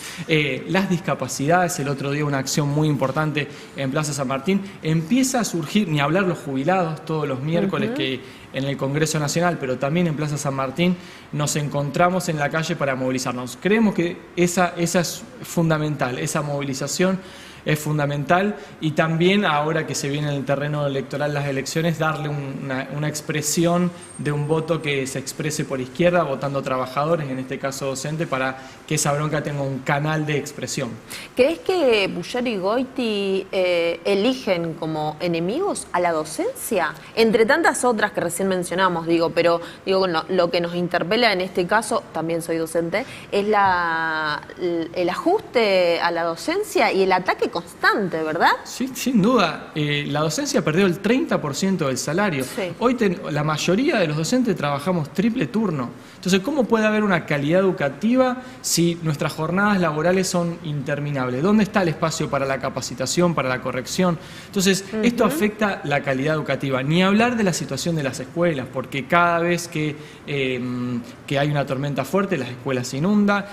las discapacidades. El otro día una acción muy importante en Plaza San Martín. Empieza a surgir, ni hablar los jubilados todos los miércoles que en el Congreso Nacional, pero también en Plaza San Martín nos encontramos en la calle para movilizarnos. Creemos que esa es fundamental, esa movilización es fundamental, y también ahora que se viene en el terreno electoral las elecciones, darle una expresión de un voto que se exprese por izquierda, votando trabajadores, en este caso docente, para que esa bronca tenga un canal de expresión. ¿Crees que Puyaro y Goiti eligen como enemigos a la docencia? Entre tantas otras que recién mencionamos, pero lo que nos interpela en este caso, también soy docente, es el ajuste a la docencia y el ataque constante, ¿verdad? Sí, sin duda. La docencia perdió el 30% del salario. Sí. Hoy la mayoría de los docentes trabajamos triple turno. Entonces, ¿cómo puede haber una calidad educativa si nuestras jornadas laborales son interminables? ¿Dónde está el espacio para la capacitación, para la corrección? Entonces, esto afecta la calidad educativa. Ni hablar de la situación de las escuelas, porque cada vez que hay una tormenta fuerte, las escuelas se inundan.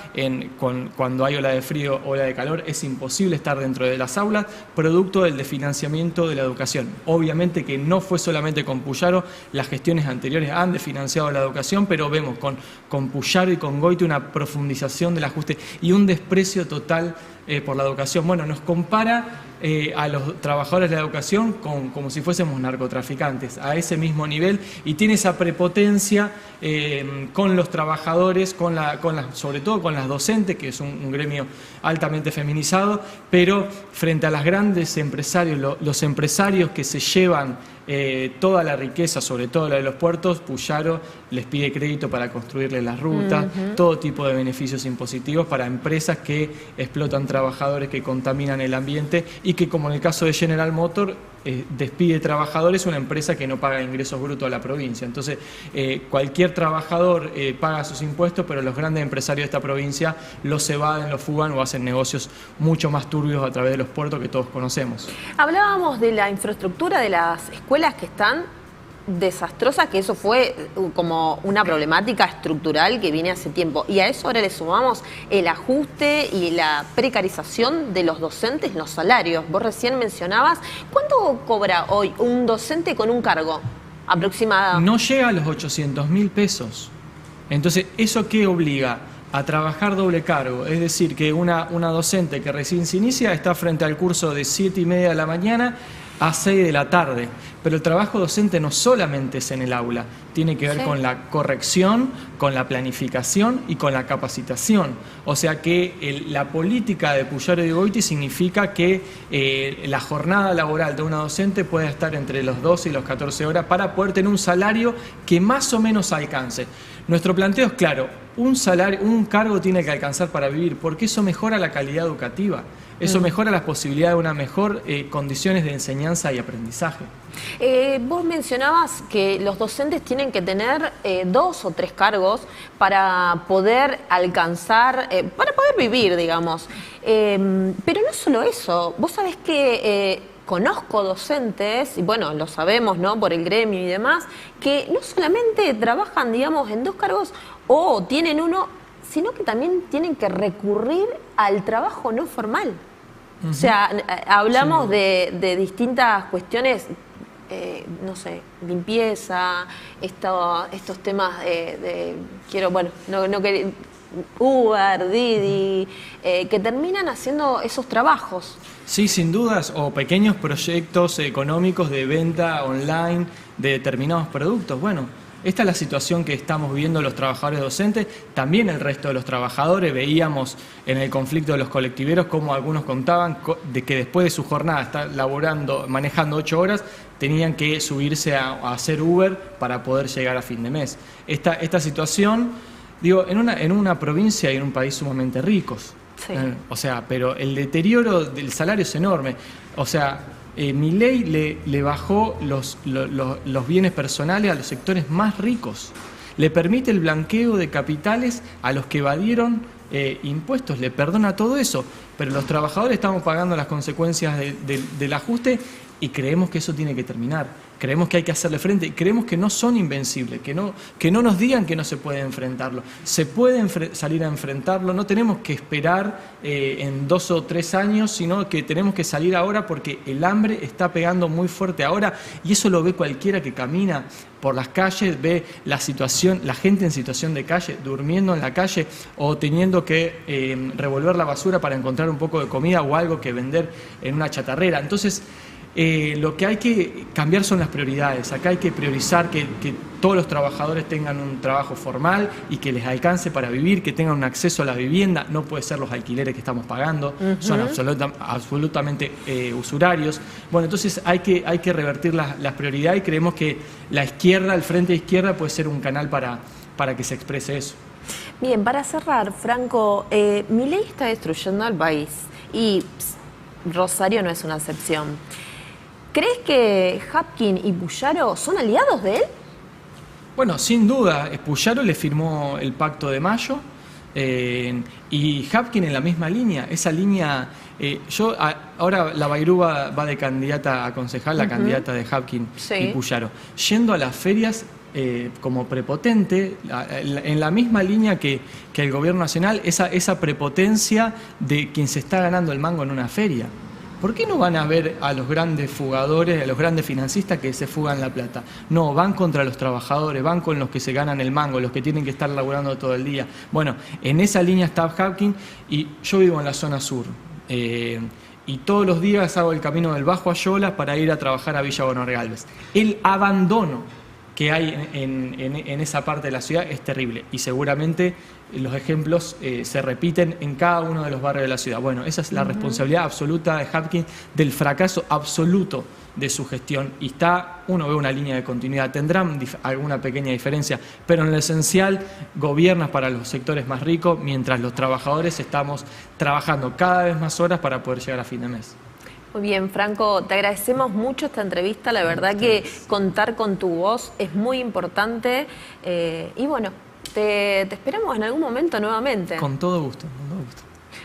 Cuando hay ola de frío, ola de calor, es imposible estar dentro de las aulas, producto del desfinanciamiento de la educación. Obviamente que no fue solamente con Puyaro, las gestiones anteriores han desfinanciado la educación, pero vemos con Puyaro y con Goiti una profundización del ajuste y un desprecio total por la educación. Bueno, nos compara a los trabajadores de la educación como si fuésemos narcotraficantes, a ese mismo nivel, y tiene esa prepotencia con los trabajadores, sobre todo con las docentes, que es un gremio altamente feminizado, pero frente a los grandes empresarios, los empresarios que se llevan toda la riqueza, sobre todo la de los puertos, Puyaro les pide crédito para construirle las rutas, todo tipo de beneficios impositivos para empresas que explotan trabajadores, que contaminan el ambiente y que, como en el caso de General Motors, despide trabajadores, una empresa que no paga ingresos brutos a la provincia. Entonces, cualquier trabajador paga sus impuestos, pero los grandes empresarios de esta provincia los evaden, los fugan o hacen negocios mucho más turbios a través de los puertos que todos conocemos. Hablábamos de la infraestructura de las escuelas que están desastrosas, que eso fue como una problemática estructural que viene hace tiempo. Y a eso ahora le sumamos el ajuste y la precarización de los docentes, los salarios. Vos recién mencionabas, ¿cuánto cobra hoy un docente con un cargo aproximado? No llega a los 800.000 pesos. Entonces, ¿eso qué obliga? A trabajar doble cargo, es decir, que una docente que recién se inicia está frente al curso de 7:30 de la mañana a 6 de la tarde, pero el trabajo docente no solamente es en el aula, tiene que ver con la corrección, con la planificación y con la capacitación. O sea que la política de Puyaro y Goiti significa que la jornada laboral de una docente puede estar entre los 12 y los 14 horas para poder tener un salario que más o menos alcance. Nuestro planteo es claro, un cargo tiene que alcanzar para vivir, porque eso mejora la calidad educativa. Eso mejora las posibilidades de una mejor condiciones de enseñanza y aprendizaje. Vos mencionabas que los docentes tienen que tener 2 o 3 cargos para poder alcanzar, para poder vivir, digamos. Pero no solo eso, vos sabés que conozco docentes, y bueno, lo sabemos, ¿no?, por el gremio y demás, que no solamente trabajan, digamos, en 2 cargos o tienen uno, sino que también tienen que recurrir al trabajo no formal. O sea, hablamos de distintas cuestiones, no sé, limpieza, estos temas Uber, Didi, que terminan haciendo esos trabajos. Sí, sin dudas, o pequeños proyectos económicos de venta online de determinados productos. Bueno, esta es la situación que estamos viviendo los trabajadores docentes, también el resto de los trabajadores. Veíamos en el conflicto de los colectiveros cómo algunos contaban de que después de su jornada, estar manejando 8 horas, tenían que subirse a hacer Uber para poder llegar a fin de mes. Esta situación, digo, en una provincia y en un país sumamente ricos. Sí. O sea, pero el deterioro del salario es enorme. O sea, Milei le bajó los bienes personales a los sectores más ricos. Le permite el blanqueo de capitales a los que evadieron impuestos, le perdona todo eso. Pero los trabajadores estamos pagando las consecuencias del ajuste y creemos que eso tiene que terminar. Creemos que hay que hacerle frente y creemos que no son invencibles, que no nos digan que no se puede enfrentarlo. Se puede salir a enfrentarlo, no tenemos que esperar en 2 o 3 años, sino que tenemos que salir ahora porque el hambre está pegando muy fuerte ahora y eso lo ve cualquiera que camina por las calles, ve la situación, la gente en situación de calle, durmiendo en la calle o teniendo que revolver la basura para encontrar un poco de comida o algo que vender en una chatarrera. Entonces, lo que hay que cambiar son las prioridades. Acá hay que priorizar que todos los trabajadores tengan un trabajo formal y que les alcance para vivir, que tengan un acceso a la vivienda. No puede ser los alquileres que estamos pagando, son absolutamente usurarios. Bueno, entonces hay que revertir las prioridades y creemos que la izquierda, el frente de izquierda, puede ser un canal para que se exprese eso. Bien, para cerrar, Franco, Milei está destruyendo al país y Rosario no es una excepción. ¿Crees que Hapkin y Puyaro son aliados de él? Bueno, sin duda, Puyaro le firmó el Pacto de Mayo y Hapkin en la misma línea. Esa línea, ahora la Bayrú va de candidata a concejal, la candidata de Hapkin y Puyaro. Yendo a las ferias como prepotente, en la misma línea que el gobierno nacional, esa prepotencia de quien se está ganando el mango en una feria. ¿Por qué no van a ver a los grandes fugadores, a los grandes financistas que se fugan la plata? No, van contra los trabajadores, van con los que se ganan el mango, los que tienen que estar laburando todo el día. Bueno, en esa línea está Hapkin y yo vivo en la zona sur. Y todos los días hago el camino del Bajo Ayola para ir a trabajar a Villa Bonor Galvez. El abandono que hay en esa parte de la ciudad es terrible y seguramente los ejemplos se repiten en cada uno de los barrios de la ciudad. Bueno, esa es la responsabilidad absoluta de Hapkin, del fracaso absoluto de su gestión. Y uno ve una línea de continuidad, tendrán alguna pequeña diferencia, pero en lo esencial gobiernas para los sectores más ricos, mientras los trabajadores estamos trabajando cada vez más horas para poder llegar a fin de mes. Muy bien, Franco, te agradecemos mucho esta entrevista. La verdad que contar con tu voz es muy importante. Y bueno, te esperamos en algún momento nuevamente. Con todo gusto, con todo gusto.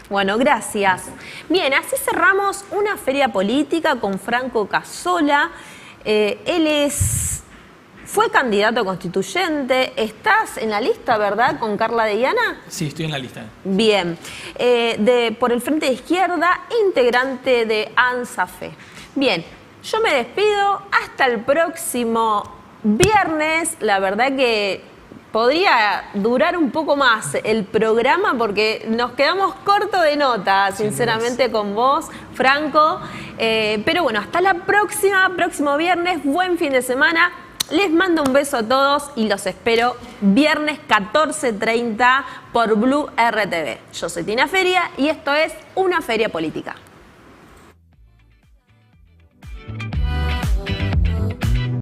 Bueno, gracias. Bien, así cerramos una feria política con Franco Cazzola. Él fue candidato constituyente. Estás en la lista, ¿verdad?, con Carla de Llana. Sí, estoy en la lista. Bien. Por el Frente de Izquierda, integrante de ANSAFE. Bien, yo me despido. Hasta el próximo viernes. La verdad que podría durar un poco más el programa porque nos quedamos cortos de nota, sinceramente, con vos, Franco. Pero bueno, hasta la próximo viernes. Buen fin de semana. Les mando un beso a todos y los espero viernes 14:30 por Blue RTV. Yo soy Tina Feria y esto es Una Feria Política.